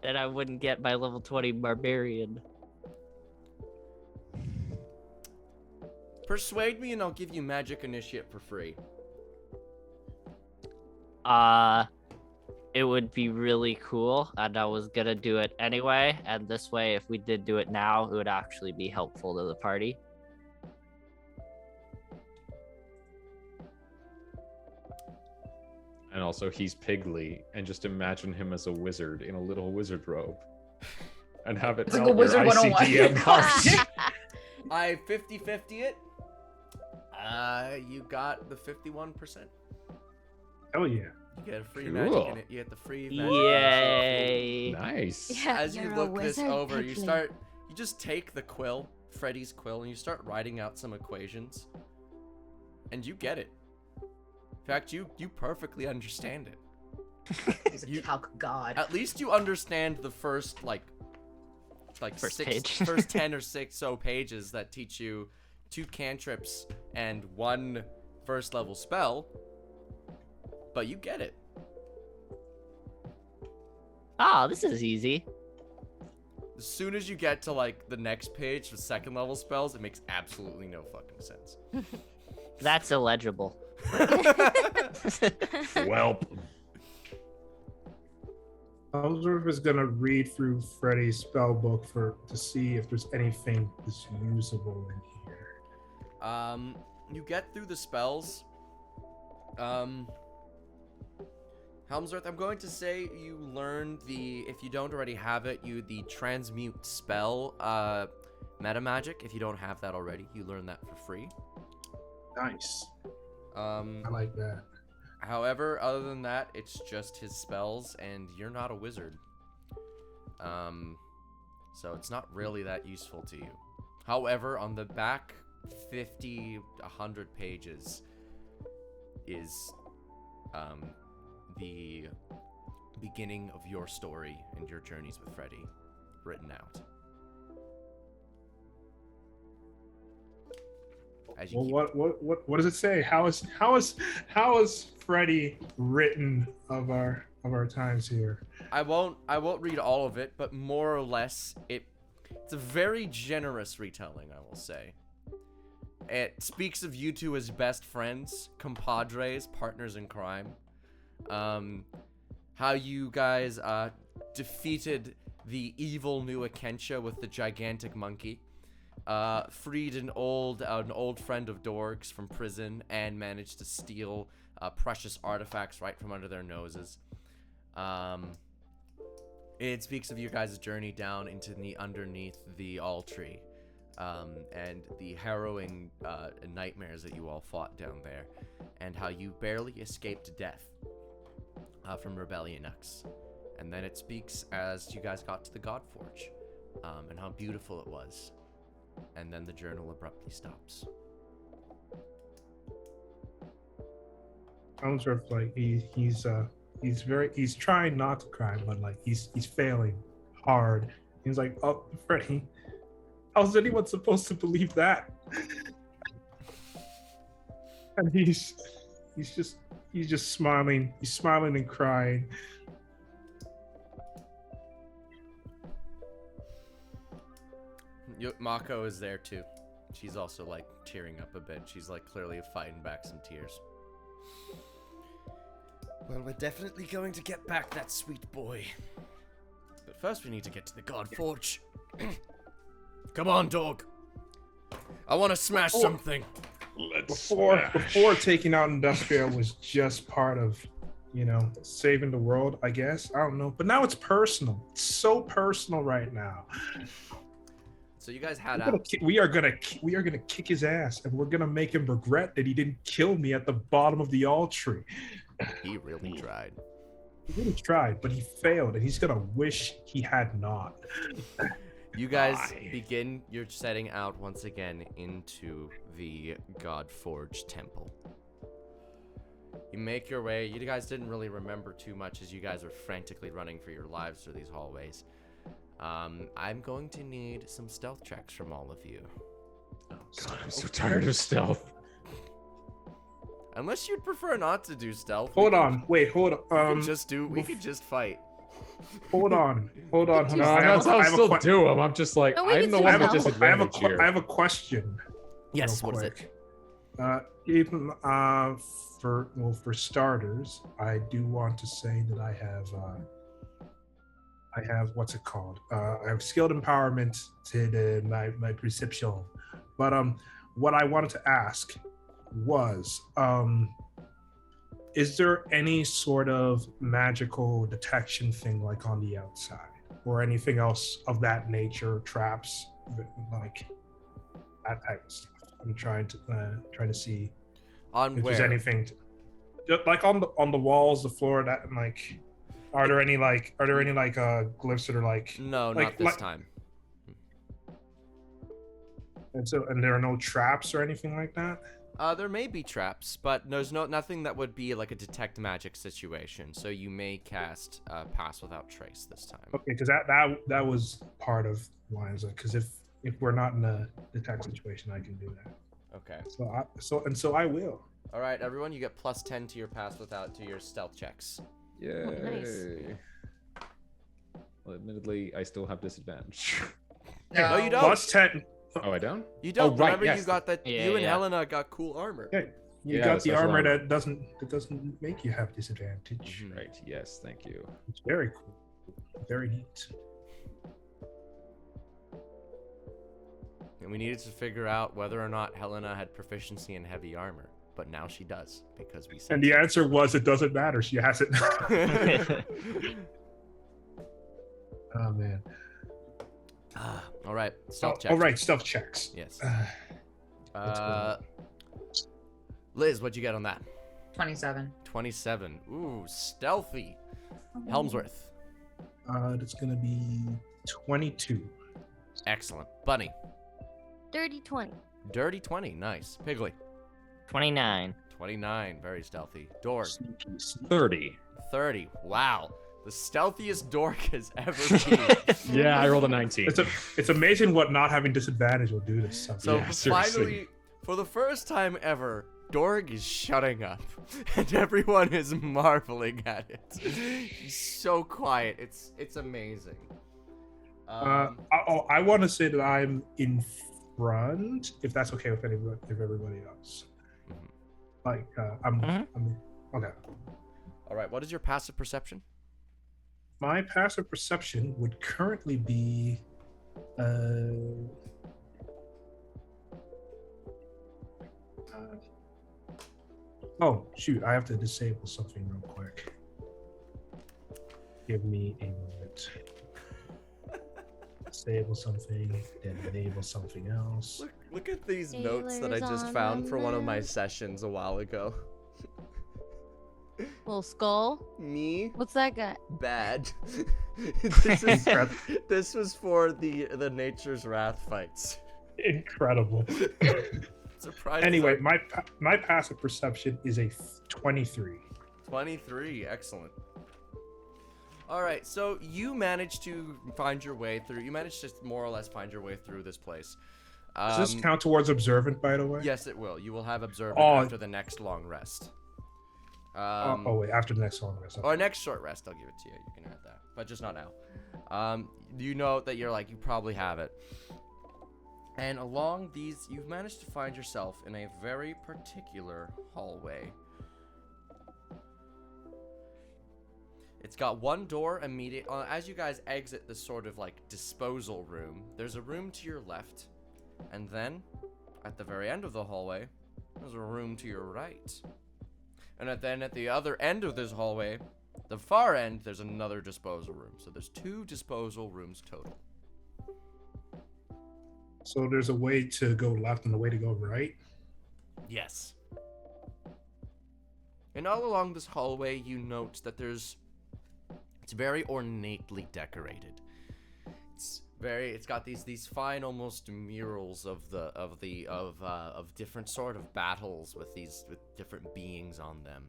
That I wouldn't get my level 20 barbarian. Persuade me, and I'll give you magic initiate for free. It would be really cool, and I was gonna do it anyway. And this way, if we did do it now, it would actually be helpful to the party. And also, he's Pigley, and just imagine him as a wizard in a little wizard robe. And have it It's like help a Wizard your 101. ICDM cards. I 50-50 it. You got the 51%. Hell yeah. You get a free Cool. magic in it. You get the free magic. Yay! Nice. Yeah, As you you're a look this wizard, over, you Pigley. just take the quill, Freddy's quill, and you start writing out some equations. And you get it. In fact, you perfectly understand it. He's a You- calc god. At least you understand the first First six, page. first 10 or 6 so pages that teach you 2 cantrips and 1 first level spell, but you get it. Oh, this is easy. As soon as you get to like the next page with second level spells, it makes absolutely no fucking sense. That's illegible. Welp. Ellsworth is gonna read through Freddy's spell book to see if there's anything that's usable in here. You get through the spells. Helmsworth, I'm going to say you learned if you don't already have it, the transmute spell, meta magic. If you don't have that already, you learn that for free. Nice. I like that. However, other than that, it's just his spells, and you're not a wizard. So it's not really that useful to you. However, on the back 50, 100 pages is, the beginning of your story and your journeys with Freddy written out. As you Well, what does it say? How is Freddy written of our times here? I won't read all of it, but more or less it's a very generous retelling, I will say. It speaks of you two as best friends, compadres, partners in crime. How you guys defeated the evil new Akentia with the gigantic monkey, freed an old friend of Dorg's from prison, and managed to steal precious artifacts right from under their noses. It speaks of your guys' journey down into underneath the All Tree, and the harrowing nightmares that you all fought down there, and how you barely escaped death from Rebellion X. And then it speaks as you guys got to the God Forge, and how beautiful it was. And then the journal abruptly stops. Sounds sort of like he's trying not to cry, but like he's failing hard. He's like, oh, Freddy, how's anyone supposed to believe that? And he's just smiling. He's smiling and crying. Mako is there too. She's also like tearing up a bit. She's like clearly fighting back some tears. Well, we're definitely going to get back that sweet boy. But first we need to get to the God Forge. Come on, dog. I want to smash something. Before taking out Industrial was just part of, saving the world, I guess. I don't know. But now it's personal. It's so personal right now. So you guys had out. We are gonna kick his ass, and we're gonna make him regret that he didn't kill me at the bottom of the All Tree. He really tried. He really tried, but he failed, and he's gonna wish he had not. You guys begin your setting out once again into the God Forge Temple. You make your way. You guys didn't really remember too much as you guys were frantically running for your lives through these hallways. I'm going to need some stealth checks from all of you. Oh God, I'm so tired of stealth. Unless you'd prefer not to do stealth. Hold on. We could just fight. Hold on. No, I'll still do them. I'm just like, I'm the one with disadvantage here. I have a question. Yes, what is it? Even for starters, I do want to say that I have what's it called? I have skilled empowerment to my perception. But what I wanted to ask was, is there any sort of magical detection thing like on the outside, or anything else of that nature, traps, like that type of stuff? I'm trying to see on if where? there's anything, just like on the walls, the floor, that and like. Are there any glyphs that are like? No, not this time. And there are no traps or anything like that? There may be traps, but there's nothing that would be like a detect magic situation. So you may cast Pass Without Trace this time. Okay, because that was part of why I was like, because if we're not in a detect situation, I can do that. Okay. So I will. All right, everyone, you get plus 10 to your pass to your stealth checks. Yay. nice. Well, admittedly, I still have disadvantage. No, you don't. Plus 10. Oh, I don't? You don't. Oh, right, Remember, yes. you got that. Yeah, you and yeah. Helena got cool armor. Yeah, you Yeah, got the the special armor armor. that doesn't make you have disadvantage. Mhm. Right, yes, thank you. It's very cool. Very neat. And we needed to figure out whether or not Helena had proficiency in heavy armor, but now she does because we said. And the so. answer was it doesn't matter. She has it. Oh man. All right, stealth check. All right, stealth checks. Yes. What's going on? Liz, what'd you get on that? 27. 27. Ooh, stealthy. Helmsworth. That's gonna be 22. Excellent. Bunny. Dirty 20. Dirty 20. Nice. Piggly. 29. 29. Very stealthy. Dork. Sneaky, sneaky. 30. 30. Wow. The stealthiest dork has ever been. Yeah, I rolled a 19. It's amazing what not having disadvantage will do to something. So Yeah, seriously. finally, for the first time ever, Dorg is shutting up, and everyone is marveling at it. He's so quiet. It's amazing. I want to say that I'm in front, if that's okay with everybody else. Mhm. Like I'm okay. All right. What is your passive perception? My passive perception would currently be oh shoot, I have to disable something real quick. Give me a moment. Disable something, then enable something else. Look at these notes that I Sailors just on found the for one of my roof. sessions a while ago. Little skull. Me? What's that got? Bad. This was for the Nature's Wrath fights. Incredible. Surprised. Anyway, my passive perception is a 23. 23, excellent. All right, so you managed to find your way through. You managed to more or less find your way through this place. Does this count towards observant, by the way? Yes, it will. You will have observant Oh. after the next long rest. Wait, after the next long rest. Or next short rest, I'll give it to you. You can add that, but just not now. You know that you probably have it. And along these, you've managed to find yourself in a very particular hallway. It's got one door immediate. As you guys exit this sort of disposal room, there's a room to your left, and then at the very end of the hallway, there's a room to your right. And then at the other end of this hallway, the far end, there's another disposal room. So there's 2 disposal rooms total. So there's a way to go left and a way to go right. Yes. And all along this hallway, you note that it's very ornately decorated. It's got these fine almost murals of different sort of battles with different beings on them.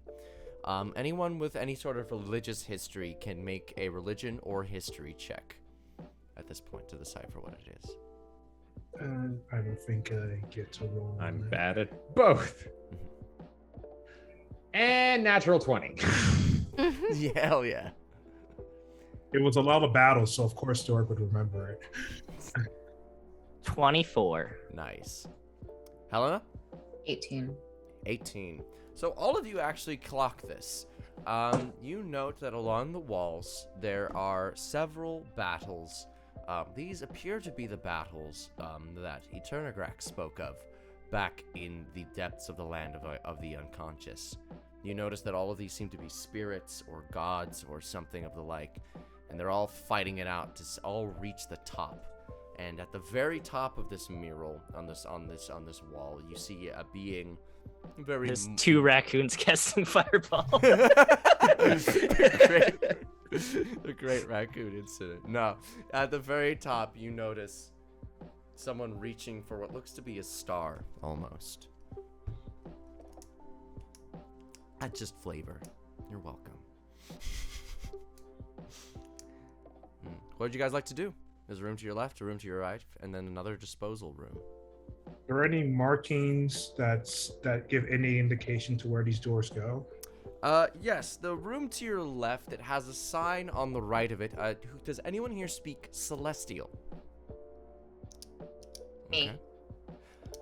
Anyone with any sort of religious history can make a religion or history check at this point to decipher what it is. I don't think I get to roll. on I'm that. bad at both. And natural 20. Yeah, hell yeah. It was a lot of battles, so of course Dork would remember it. 24. Nice. Helena? 18. 18. So all of you actually clock this. You note that along the walls there are several battles. These appear to be the battles that Eternagrax spoke of back in the depths of the land of the unconscious. You notice that all of these seem to be spirits or gods or something of the like, and they're all fighting it out to all reach the top. And at the very top of this mural on this wall, you see a being very. There's 2 raccoons casting fireball. The great raccoon incident. No, at the very top, you notice someone reaching for what looks to be a star, almost. That's just flavor. You're welcome. What would you guys like to do? There's a room to your left, a room to your right, and then another disposal room. there any markings that give any indication to where these doors go? Yes, the room to your left, it has a sign on the right of it. Does anyone here speak Celestial? Me.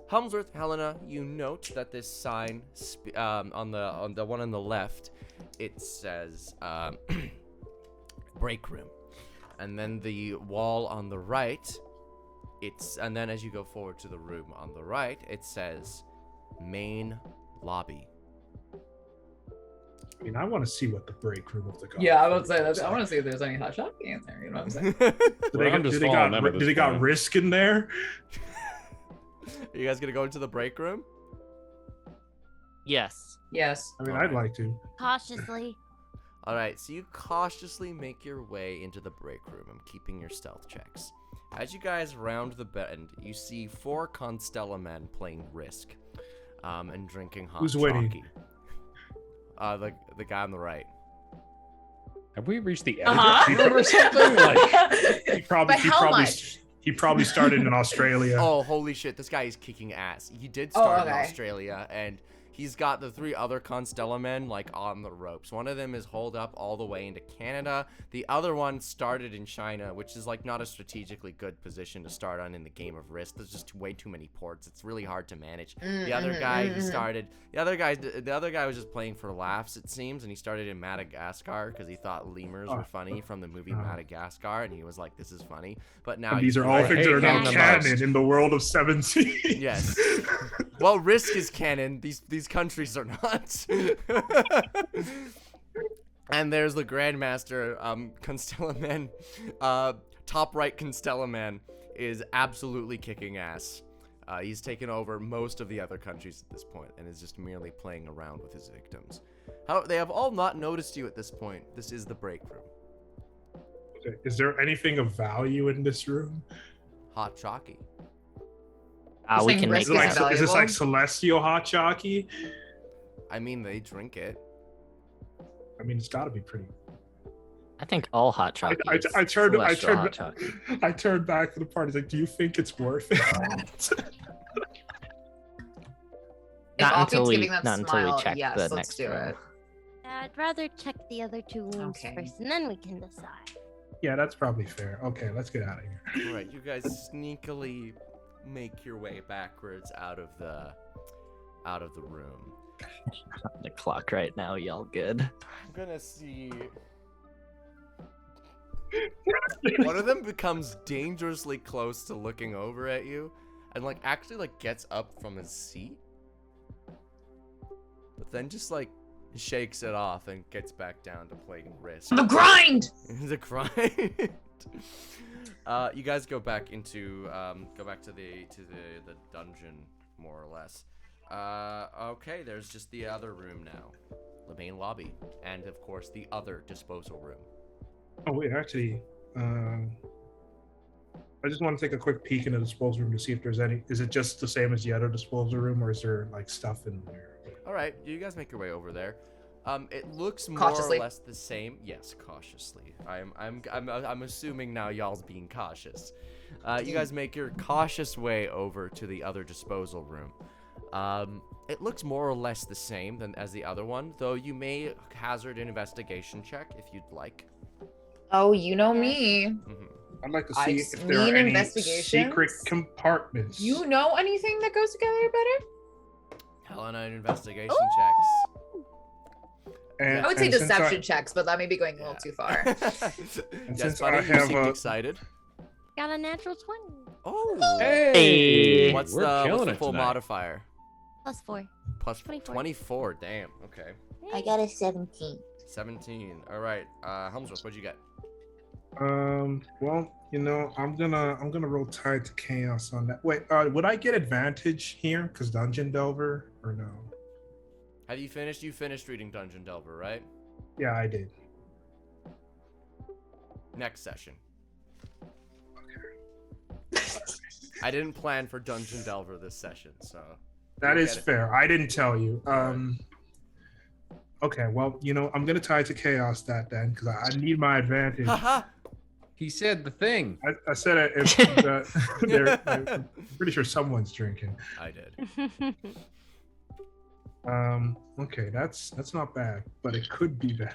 Helmsworth, Helena, you note that this sign on the one on the left, it says break room, and then the wall on the right, and then as you go forward to the room on the right, it says main lobby. I mean, I want to see what the break room of the god. Yeah, I would say that. I want to see if there's any hot shopping in there. You know what I'm saying? Do they got Risk in there? Are you guys gonna go into the break room? Yes. Yes. I mean, All I'd right. like to. Cautiously. All right, so you cautiously make your way into the break room. I'm keeping your stealth checks. As you guys round the bend, you see 4 Constella men playing Risk, and drinking hot Who's winning? chalky. The guy on the right. Have we reached the end Uh-huh. of or something? Like, But how much? He probably started in Australia. Oh, holy shit, this guy is kicking ass. He did Oh, start in okay. Australia, and he's got the 3 other Constella men, like, on the ropes. One of them is holed up all the way into Canada. The other one started in China, which is, like, not a strategically good position to start on in the game of Risk. There's just way too many ports. It's really hard to manage. The other guy, he started... The other guy was just playing for laughs, it seems, and he started in Madagascar because he thought lemurs were funny from the movie Madagascar, and he was like, this is funny. But now... And these he's are all like, things that are hate not him the canon most. in the world of 17. Yes. Well, Risk is canon. These countries are not. And there's the Grandmaster, Constella Man. Top right Constella Man is absolutely kicking ass. He's taken over most of the other countries at this point and is just merely playing around with his victims. They have all not noticed you at this point. This is the break room. Okay, is there anything of value in this room? Hot chalky. We Saying can make Risk Is, it is that. like, is this valuable? like celestial hot jockey? I mean, they drink it. I mean, it's got to be pretty. I think all hot chocolate. I turned hot chocolate. I turned back to the party. Like, do you think it's worth it? Not If until Offie's we- giving that not until we smile, check yes, the let's next do room. it. I'd rather check the other 2 rooms Okay. first, and then we can decide. Yeah, that's probably fair. Okay, let's get out of here. All right, you guys sneakily make your way backwards out of the room. On the clock right now, y'all good. I'm gonna see. One of them becomes dangerously close to looking over at you, and like actually like gets up from his seat, but then just like shakes it off and gets back down to playing Risk. The grind. The grind. You guys go back into go back to the dungeon more or less. Okay, there's just the other room now, the main lobby, and of course the other disposal room. Oh wait, actually, I just want to take a quick peek into the disposal room to see if there's any. Is it just the same as the other disposal room, or is there like stuff in there? All right, you guys make your way over there. It looks more Cautiously. or less the same. Yes, cautiously. I'm assuming now y'all's being cautious. You guys make your cautious way over to the other disposal room. It looks more or less the same as the other one, though you may hazard an investigation check if you'd like. Oh, you know me. I'd like to I see if there are mean any investigations. secret compartments. You know anything that goes together better? Helena, investigation checks. And, I would say and since deception checks, but that may be going a little too far. Yes, since buddy, I you have seemed a- excited. Got a natural 20. Oh, Hey. what's we're the killing it full tonight. modifier? +4. Plus 24. 24. Damn. Okay. I got a 17. 17. All right. Helmsworth, what'd you get? Well, you know, I'm gonna roll tied to chaos on that. Wait, would I get advantage here because Dungeon Delver or no? Have you finished? You finished reading Dungeon Delver, right? Yeah, I did. Next session. I didn't plan for Dungeon Delver this session, so. That you'll is get it. fair. I didn't tell you. Okay, well, you know, I'm gonna tie to chaos that then because I need my advantage. Haha! He said the thing. I said it. I'm pretty sure someone's drinking. I did. Okay, that's not bad, but it could be better.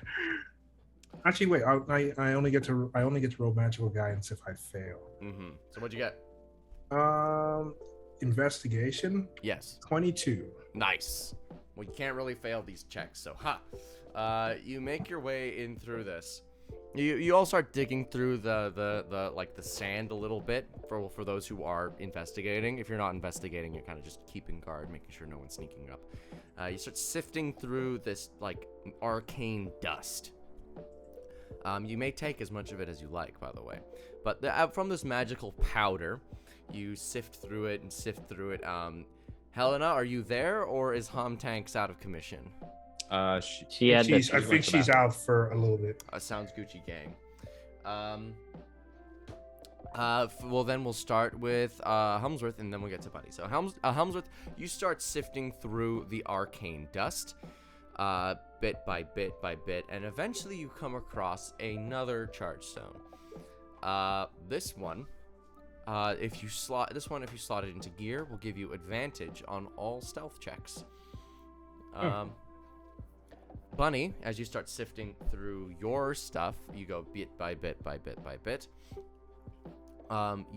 Actually, wait. I only get to roll magical guidance if I fail. Mm-hmm. So what'd you get? Investigation. Yes. 22. Nice. Well, you can't really fail these checks, so you make your way in through this. You all start digging through the like the sand a little bit for those who are investigating. If you're not investigating, you're kind of just keeping guard, making sure no one's sneaking up. You start sifting through this like arcane dust. You may take as much of it as you like, by the way. But from this magical powder, you sift through it and sift through it. Helena, are you there, or is Hom Tanks out of commission? She had I think she's out for a little bit. Sounds Gucci gang. Well, then we'll start with Helmsworth, and then we'll get to Buddy. So Helmsworth, you start sifting through the arcane dust, bit by bit by bit, and eventually you come across another charge stone. This one, if you slot it into gear, will give you advantage on all stealth checks. Bunny, as you start sifting through your stuff, you go bit by bit by bit by bit.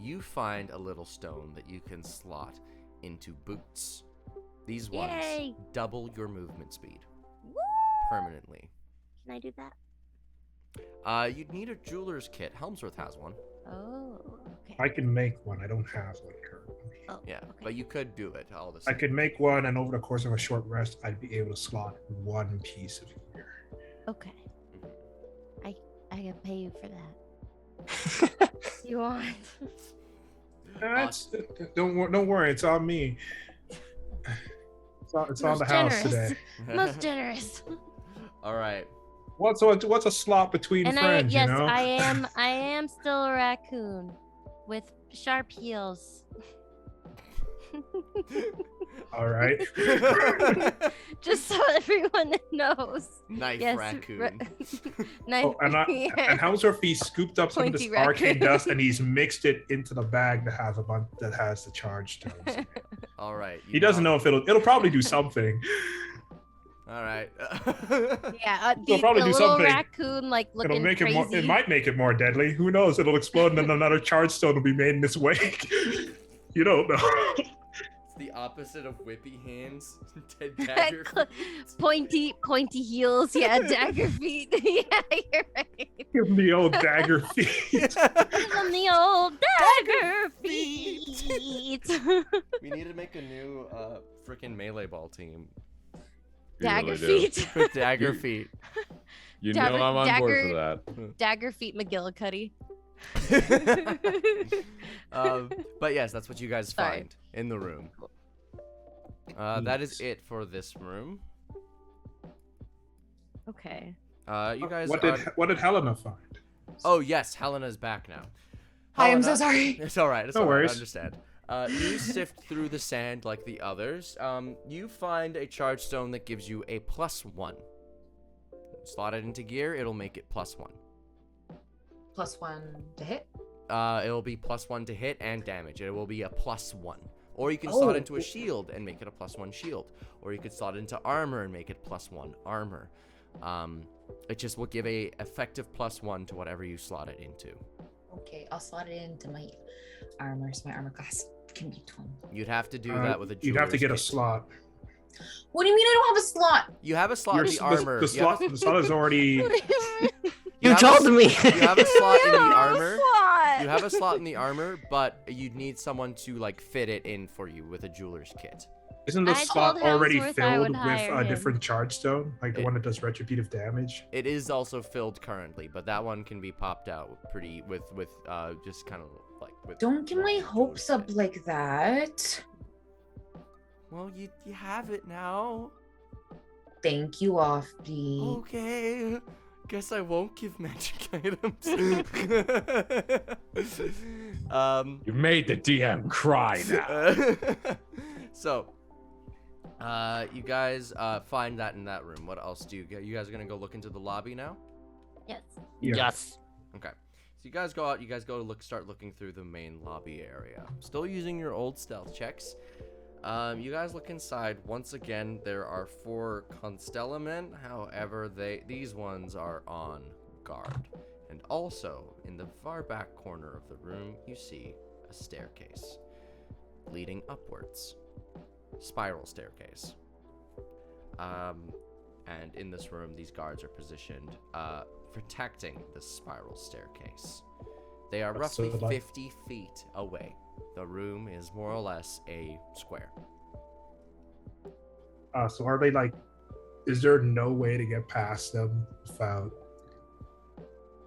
You find a little stone that you can slot into boots. These ones double your movement speed. Woo! Permanently. Can I do that? You'd need a jeweler's kit. Helmsworth has one. Oh, okay. I can make one. I don't have one currently. Oh, Yeah, okay. but you could do it all the I same. could make one, and over the course of a short rest, I'd be able to slot one piece of gear. Okay. I can pay you for that. You want? Don't worry. It's on me. It's on the house generous. today. Most generous. All right. What's a slot between And friends? yes, you know? I am still a raccoon with sharp heels. All right. Just so everyone knows. Knife Yes, raccoon. Knife. Oh, and Helmsworth, he scooped up some of this Pointy arcane raccoon. dust and he's mixed it into the bag that has the charge stones. in it. All right. He doesn't know if it'll probably do something. All right. Yeah, They'll probably the do little something. raccoon like looking It'll make crazy. it more. It might make it more deadly. Who knows? It'll explode and then another charge stone will be made in its wake. You don't know. It's the opposite of whippy hands. Dagger feet. Pointy heels. Yeah, dagger feet. Yeah, you're right. Give him the old dagger feet. Give them the old dagger feet. We need to make a new freaking melee ball team You Dagger really do. feet. with dagger feet. You Dagger- know I'm on board for dagger- that. Dagger feet McGillicuddy. But yes, that's what you guys Sorry. find in the room. That is it for this room. Okay. You guys. What did Helena find? Oh yes, Helena's back now. Hi, I'm so Helena- sorry. It's all right. It's No all right. I worries. understand. You sift through the sand like the others. You find a charge stone that gives you a +1. Slot it into gear, it'll make it +1. +1 to hit. It'll be +1 to hit and damage. It will be a +1. Or you can slot Oh. into a shield and make it a +1 shield. Or you could slot into armor and make it +1 armor. It just will give a effective +1 to whatever you slot it into. Okay, I'll slot it into my armor, so my armor class can be 20. You'd have to do that with a You'd have to get a jeweler's kit. slot. What do you mean I don't have a slot? You have a slot in the armor. The slot is already. You have told a, me. You have a slot in the armor. Slot. You have a slot in the armor, but you'd need someone to like fit it in for you with a jeweler's kit. Isn't the I slot told already Helmsworth I filled would hire with a him. different charge stone, like the It- one that does retributive damage? It is also filled currently, but that one can be popped out pretty with just kind of like with. Don't get my jeweler's hopes up kit. like that. Well, you have it now. Thank you, Offbeat. Okay. Guess I won't give magic items. You made the DM cry now. So, you guys find that in that room. What else do you get? You guys are gonna go look into the lobby now? Yes. Yeah. Yes. Okay. So you guys go out. You guys go to start looking through the main lobby area. Still using your old stealth checks. You guys look inside. Once again, there are 4 Constellamen. However, these ones are on guard. And also, in the far back corner of the room, you see a staircase leading upwards. Spiral staircase. And in this room, these guards are positioned, protecting the spiral staircase. They are roughly 50 feet away. The room is more or less a square. So are they like? Is there no way to get past them without,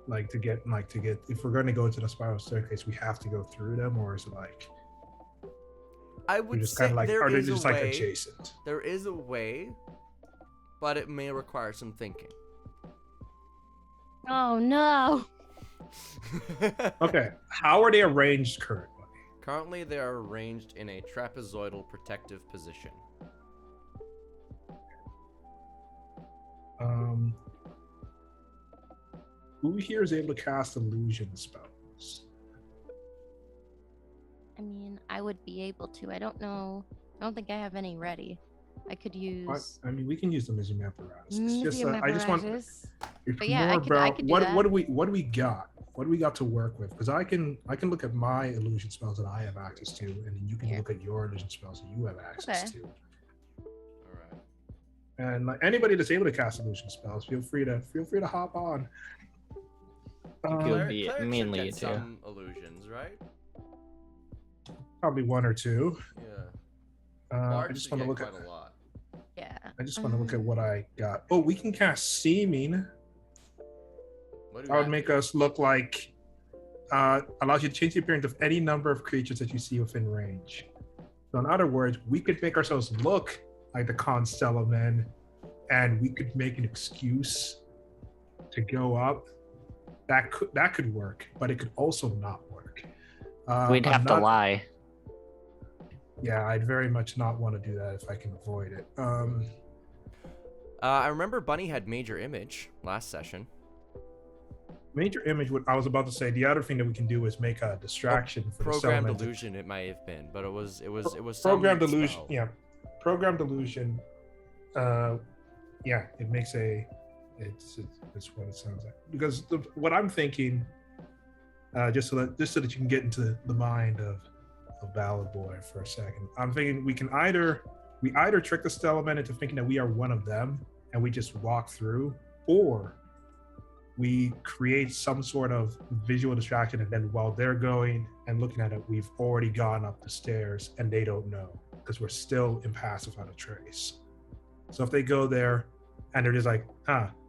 like, to get? If we're going to go into the spiral staircase, we have to go through them, or is it like? I would just say kind of like, there are they is just a like way. adjacent? There is a way, but it may require some thinking. Oh no. Okay, how are they arranged currently? Currently, they are arranged in a trapezoidal protective position. Who here is able to cast illusion spells? I mean, I would be able to. I don't know. I don't think I have any ready. I could use I mean, we can use them as a apparatus. It's just, museum I just want. apparatus. It's But yeah, I more could about do what that. what do we got? What do we got to work with? Because I can look at my illusion spells that I have access to, and then you can Here. look at your illusion spells that you have access Okay. to. All right. And like anybody that's able to cast illusion spells, feel free to hop on. You'll be Clerics should mainly get you two. some illusions, right? Probably 1 or 2. Yeah. I Bards just should want to get look at. quite a lot. Yeah. I just want to look at what I got. Oh, we can cast seeming. What do That would got make here? us look like. Allows you to change the appearance of any number of creatures that you see within range. So in other words, we could make ourselves look like the Constellamen, and we could make an excuse to go up. That could work, but it could also not work. We'd have to lie. Yeah, I'd very much not want to do that if I can avoid it. I remember Bunny had major image last session. Major image. What I was about to say. The other thing that we can do is make a distraction for the Programmed Stellament. illusion, it might have been, but it was some Programmed illusion. spell. Yeah, programmed illusion. Yeah, it makes a. It's what it sounds like. Because what I'm thinking, just so that you can get into the mind of Ballad Boi for a second. I'm thinking we either trick the Stellament into thinking that we are one of them and we just walk through, or we create some sort of visual distraction, and then while they're going and looking at it, we've already gone up the stairs and they don't know because we're still impassive on a trace. So if they go there and they're just like,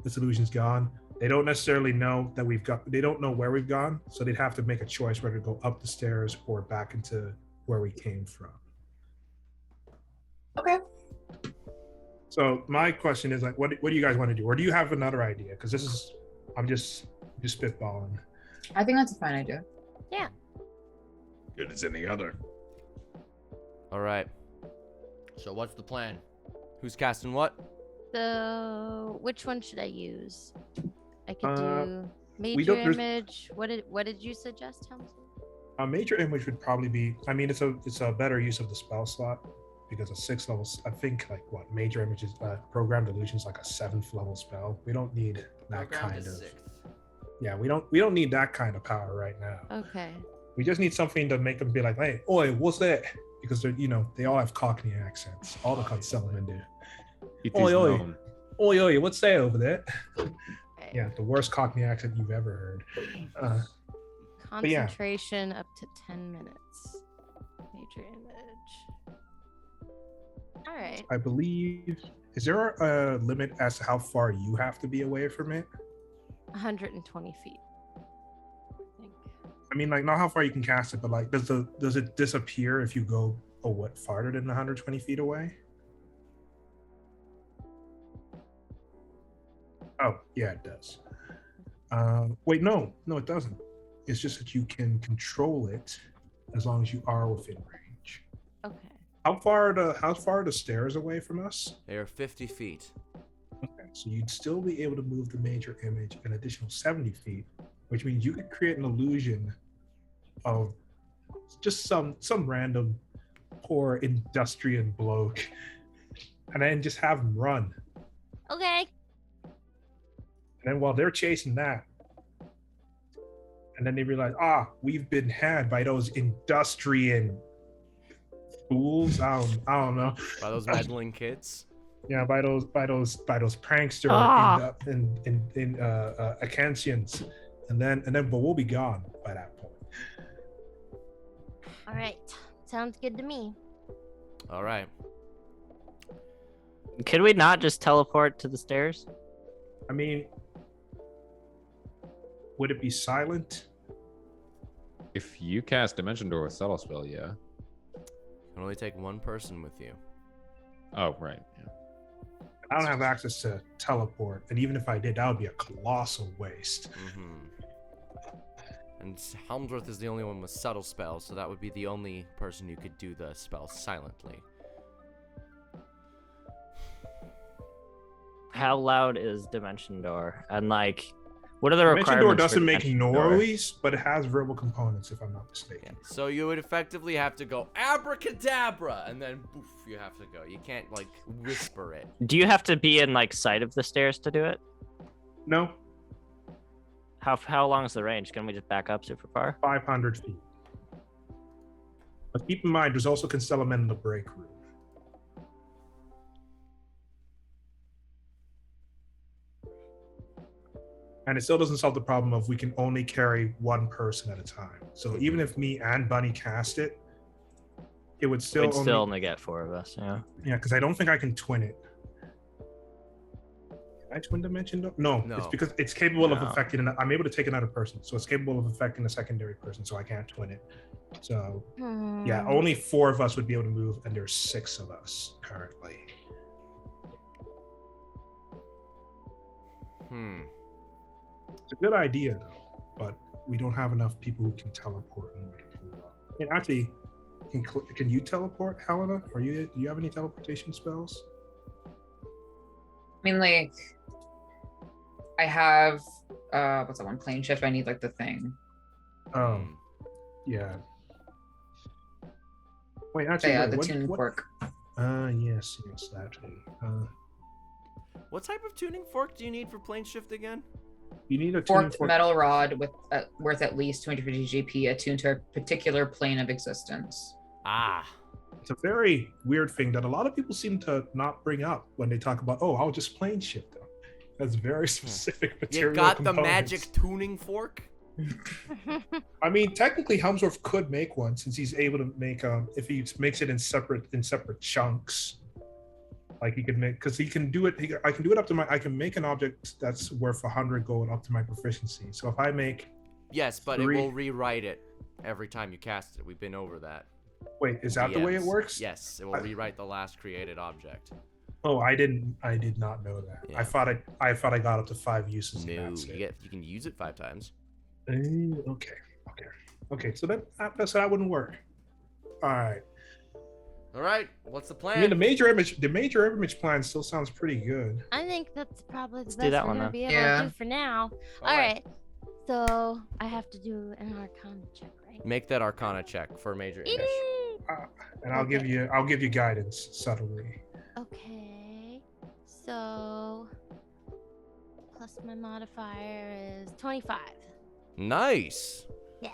this illusion's gone, they don't necessarily know that they don't know where we've gone, so they'd have to make a choice whether to go up the stairs or back into where we came from. Okay. So my question is, like, what do you guys want to do? Or do you have another idea? Because I'm just spitballing. I think that's a fine idea. Good as any other. All right. So what's the plan? Who's casting what? So, which one should I use? I could do we major don't- there's- image. What did you suggest, Helmsley? A major image would probably be. I mean, it's a better use of the spell slot because a 6th level. I think major image is programmed illusion is like a 7th level spell. We don't need that Programmed kind is of. 6th. Yeah, we don't need that kind of power right now. Okay. We just need something to make them be like, hey, oi, what's that? Because they all have Cockney accents. All the Constellamen do. It Oi, is oi. known. Oi, what's that over there? Okay. Yeah, the worst Cockney accent you've ever heard. yeah. Concentration up to 10 minutes. Major image. All right. I believe. Is there a limit as to how far you have to be away from it? 120 feet. I think. I mean, like, not how far you can cast it, but like, does it disappear if you go farther than 120 feet away? Oh, yeah, it does. Wait, no, it doesn't. It's just that you can control it as long as you are within range. Okay. How far are the stairs away from us? They are 50 feet. Okay, so you'd still be able to move the major image an additional 70 feet which means you could create an illusion of just some random poor industrial bloke, and then just have him run. Okay. And then while they're chasing that, and then they realize, we've been had by those industrial fools. I don't know. By those meddling kids. Yeah, by those prankster in Acancians, and then but we'll be gone by that point. All right. Sounds good to me. All right. Could we not just teleport to the stairs? I mean, would it be silent? If you cast Dimension Door with Subtle Spell, yeah. You can only take one person with you. Oh, right. Yeah. I don't have access to teleport, and even if I did, that would be a colossal waste. And Helmsworth is the only one with subtle spells, so that would be the only person who could do the spell silently. How loud is Dimension Door? And like, what are the Dimension requirements? Door for doesn't make Dimension Door? noise, but it has verbal components, if I'm not mistaken. So you would effectively have to go abracadabra, and then poof, you have to go. You can't like whisper it. Do you have to be in like sight of the stairs to do it? No, How long is the range? Can we just back up super far? 500 feet. But keep in mind, there's also Constellar Men in the break room. And it still doesn't solve the problem of we can only carry one person at a time. So even if me and Bunny cast it, it would still We'd still only get 4 of us. Yeah. Yeah, because I don't think I can twin it. Can I twin Dimension Door? No, No. it's because it's capable of No. affecting. I'm able to take another person, so it's capable of affecting a secondary person. So I can't twin it. So yeah, only 4 of us would be able to move, and there's 6 of us currently. It's a good idea though, but we don't have enough people who can teleport. And actually, can you teleport, Helena? Do you have any teleportation spells? I mean, like, I have what's that one? Plane shift. I need like the thing. Yeah. Wait, actually, Yeah, wait, the what- tuning what- fork. Yes, that thing. What type of tuning fork do you need for plane shift again? You need a tuning Forked fork. metal rod with worth at least 250 GP, attuned to a particular plane of existence. Ah. It's a very weird thing that a lot of people seem to not bring up when they talk about, I'll just plane shift them. That's very specific material. You got the components. magic tuning fork? I mean, technically, Helmsworth could make one since he's able to make if he makes it in separate chunks. Like he could make, because he can do it. I can do it up to I can make an object that's worth 100 gold up to my proficiency. So if I make, Yes, but 3 it will rewrite it every time you cast it. We've been over that. wait, is that the way it DMs. works? Yes, it will rewrite the last created object. Oh, I did not know that. Yeah. I thought I got up to 5 uses. No, And that's it. you can use it 5 times. Okay. So that wouldn't work. All right. All right, what's the plan? I mean, the major image plan still sounds pretty good. I think that's probably the Let's best do that we're one, gonna then. be able Yeah. to do for now. All right. So I have to do an Arcana check, right? Make that Arcana check for major image. And I'll give you guidance subtly. Okay. So plus my modifier is 25. Nice. Yeah.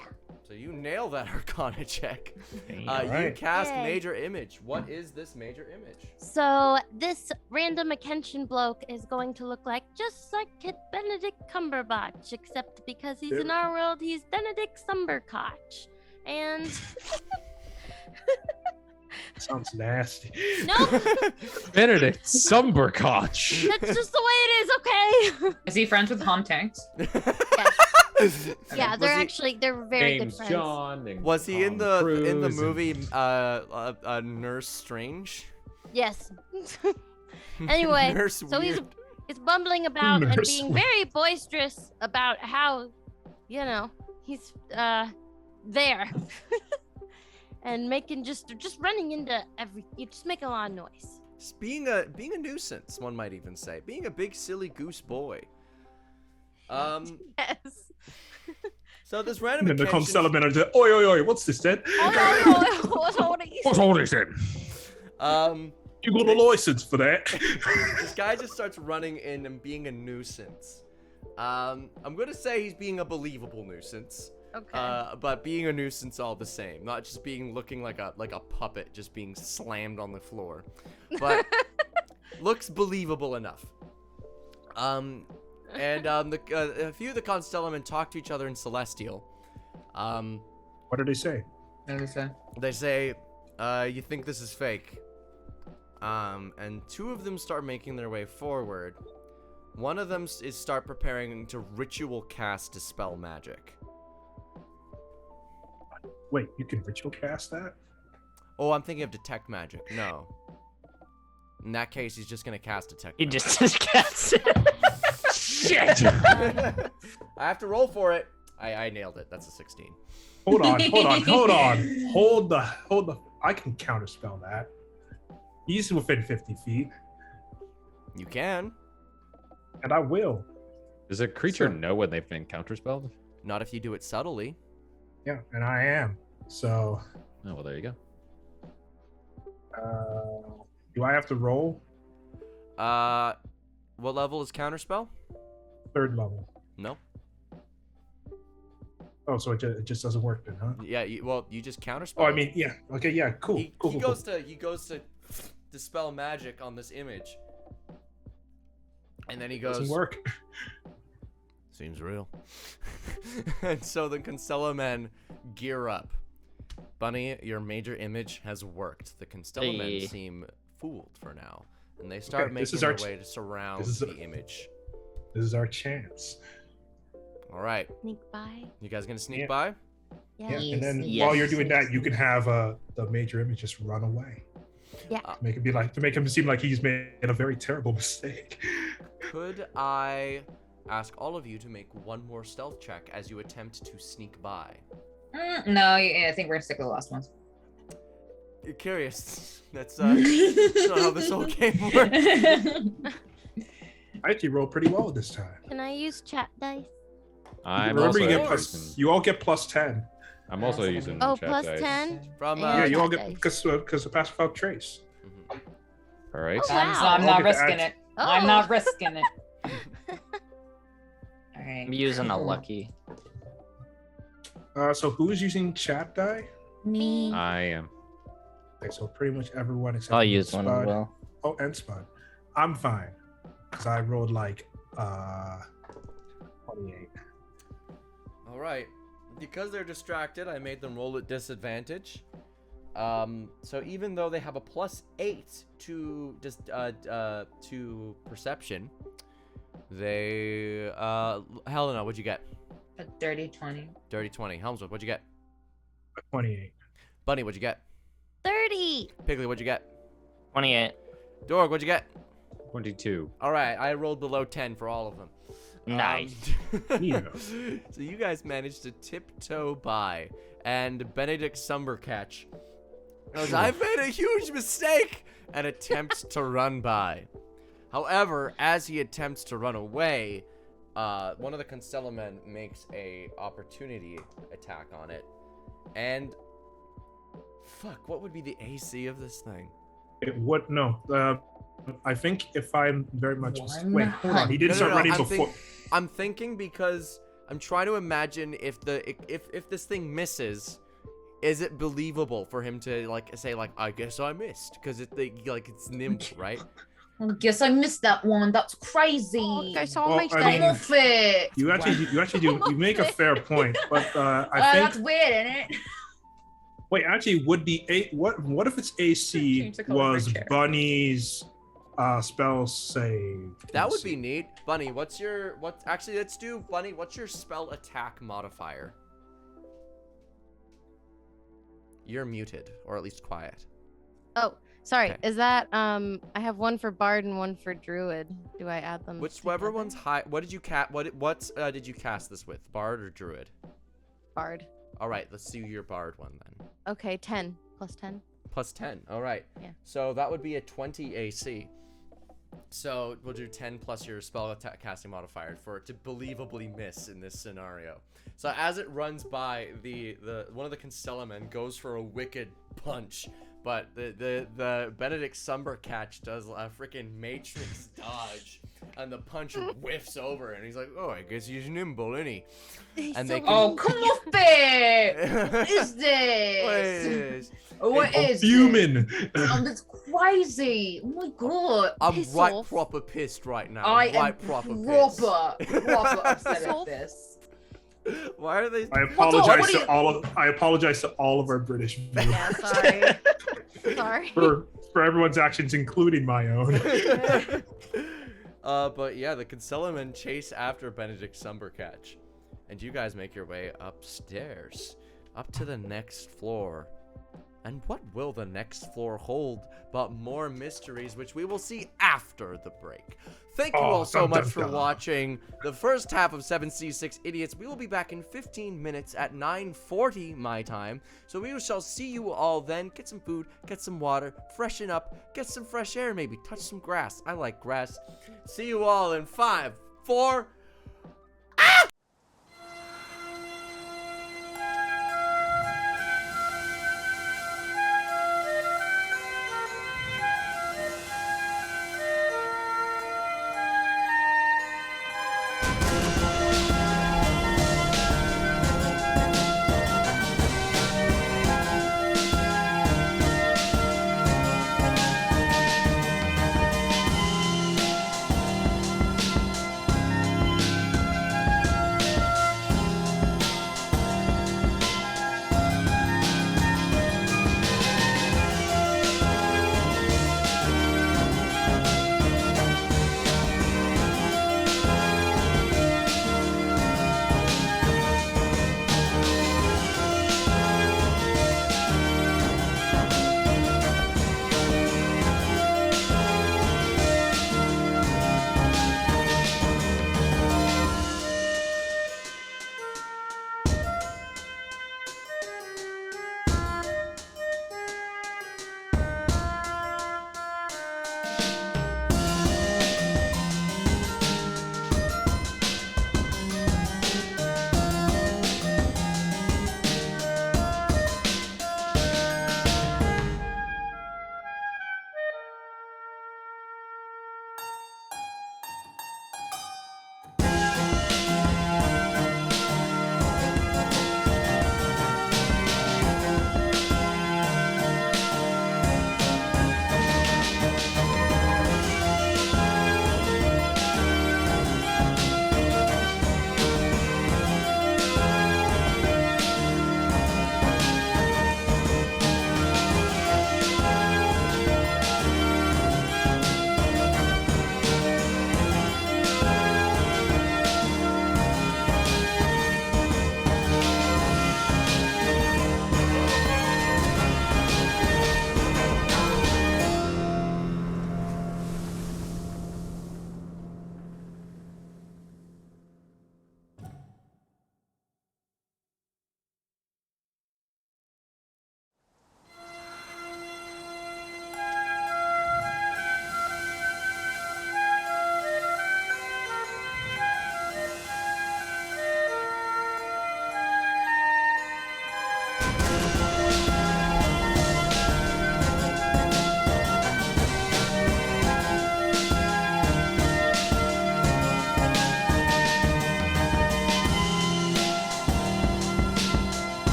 So you nail that Arcana check. You Alright. cast Yay. major image. What is this major image? So this random Akensian bloke is going to look like just like Kid Benedict Cumberbatch, except because he's in our world, he's Benedict Cumberbatch. And Sounds nasty. no, Benedict Cumberbatch. that's just the way it is, okay? Is he friends with Hom Tanks? Yeah, they're very good Name's friends. John. and Was he in Tom the Cruise movie Nurse Strange? Yes. Anyway, Nurse so Weird. he's bumbling about and Nurse being Weird. very boisterous about how, he's there. And making just running into you just make a lot of noise. Just being a nuisance, one might even say. Being a big silly goose boy. Yes. So this And random then the incantation. constellar are just, oi, oi, oi, what's this then? What's all these? What's all this in? You got a license for that? This guy just starts running in and being a nuisance. I'm gonna say he's being a believable nuisance. Okay. But being a nuisance all the same, not just looking like a puppet just being slammed on the floor, but looks believable enough. A few of the Constellamen talk to each other in Celestial. What do they say? What did they say? They say, you think this is fake. And two of them start making their way forward. One of them is start preparing to ritual cast Dispel Magic. Wait, you can ritual cast that? Oh, I'm thinking of Detect Magic. No. In that case, he's just gonna cast Detect He Magic. just cast it. Shit! I have to roll for it. I nailed it. That's a 16. Hold on. Hold the. I can counterspell that. He's within 50 feet, You can. and I will. Does a creature So- know when they've been counterspelled? Not if you do it subtly. Yeah, and I am. So, Oh, well, there you go. do I have to roll? What level is Counterspell? 3rd level. No. Oh, so it just doesn't work then, huh? Yeah. You just Counterspell. Oh, I mean, yeah. Okay, yeah, cool. he cool. goes to dispel magic on this image, and then he goes. Doesn't work. Seems real. And so the Constella men gear up. Bunny, your major image has worked. The Constella men Hey. seem fooled for now, and they start Okay, making this is their our way to surround this is the image. This is our chance. All right, Sneak by. you guys gonna sneak Yeah. by? Yeah, Yeah. and then Yes. while you're doing that, you can have the major image just run away. Yeah. Make him seem like he's made a very terrible mistake. Could I ask all of you to make one more stealth check as you attempt to sneak by? No, yeah, I think we're gonna stick with the last ones. You're curious. That's not how this whole game works. I actually rolled pretty well this time. Can I use chat dice? I'm Remember, also you get using, you all get +10. I'm also using Oh, chat plus dice. 10? From Yeah, Yeah, you all chat get dice. because of pass without trace. mhm. All right. Oh, So wow. I'm I'll not get the risking act- it. I'm not Oh. risking it. All right. I'm using a lucky. So who's using chat die? Me. I am. Okay, so pretty much everyone except I'll for use one as Spud. well. Oh, and Spud. I'm fine because I rolled like 28. All right. Because they're distracted, I made them roll at disadvantage. So even though they have a +8 to to perception, they Helena, what'd you get? A dirty 20. Dirty 20. Helmsworth, what'd you get? 28. Bunny, what'd you get? 30. Piggly, what'd you get? 28. Dorg, what'd you get? 22. All right, I rolled below 10 for all of them. Nice. Neato. So you guys managed to tiptoe by, and Benedict Sumbercatch goes, "I've made a huge mistake," and attempts to run by. However, as he attempts to run away, one of the Constella men makes a opportunity attack on it, and fuck, what would be the AC of this thing? It would no. I think if I'm very much wait, hold on. He didn't No, start running I'm before. I'm thinking because I'm trying to imagine if this thing misses, is it believable for him to say I guess I missed because it's nimble, right? I guess I missed that one. That's crazy. Oh, guys, all Well, my I stuff. mean, Come off it. You actually do. You make a fair point, but I That's think weird, isn't it? wait. Actually, would the what if its AC Change the color of my was chair. Bunny's spell save? That would be neat. Bunny, actually let's do Bunny, what's your spell attack modifier? You're muted, or at least quiet. Oh, sorry. Okay. Is that I have one for bard and one for druid. Do I add them? Whichever together? one's high. What did you did you cast this with? Bard or druid? Bard. All right, let's do your bard one then. Okay, 10 plus 10. Plus 10. All right. Yeah. So that would be a 20 AC. So we'll do 10 plus your spell attack casting modifier for it to believably miss in this scenario. So as it runs by, the one of the Constellamen goes for a wicked punch, but the Benedict Sumbercatch does a freaking Matrix dodge, and the punch whiffs over, and he's like, "Oh, I guess he's nimble, isn't he?" And they Oh, come off it! What is this? What is human? It's crazy. Oh my god. I'm Piss right off. proper pissed right now. I right am proper proper upset Piss at off. this. pissed. Why are they? I apologize what do to you- all of our British viewers Yeah, sorry. Sorry. for everyone's actions, including my own. But yeah, the Constellamen chase after Benedict Sumbercatch, and you guys make your way upstairs, up to the next floor. And what will the next floor hold but more mysteries, which we will see after the break. Thank you all so dun, much dun, for dun. watching the first half of 7C6 Idiots. We will be back in 15 minutes at 9:40 my time. So we shall see you all then. Get some food, get some water, freshen up, get some fresh air, maybe touch some grass. I like grass. See you all in 5, 4,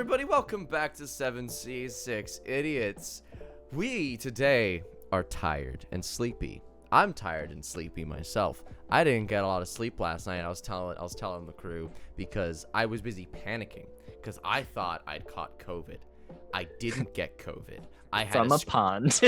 everybody? Welcome back to 7C6 Idiots. We today are tired and sleepy. I'm tired and sleepy myself. I didn't get a lot of sleep last night. I was telling the crew because I was busy panicking because I thought I'd caught COVID. I didn't get COVID. From a pond.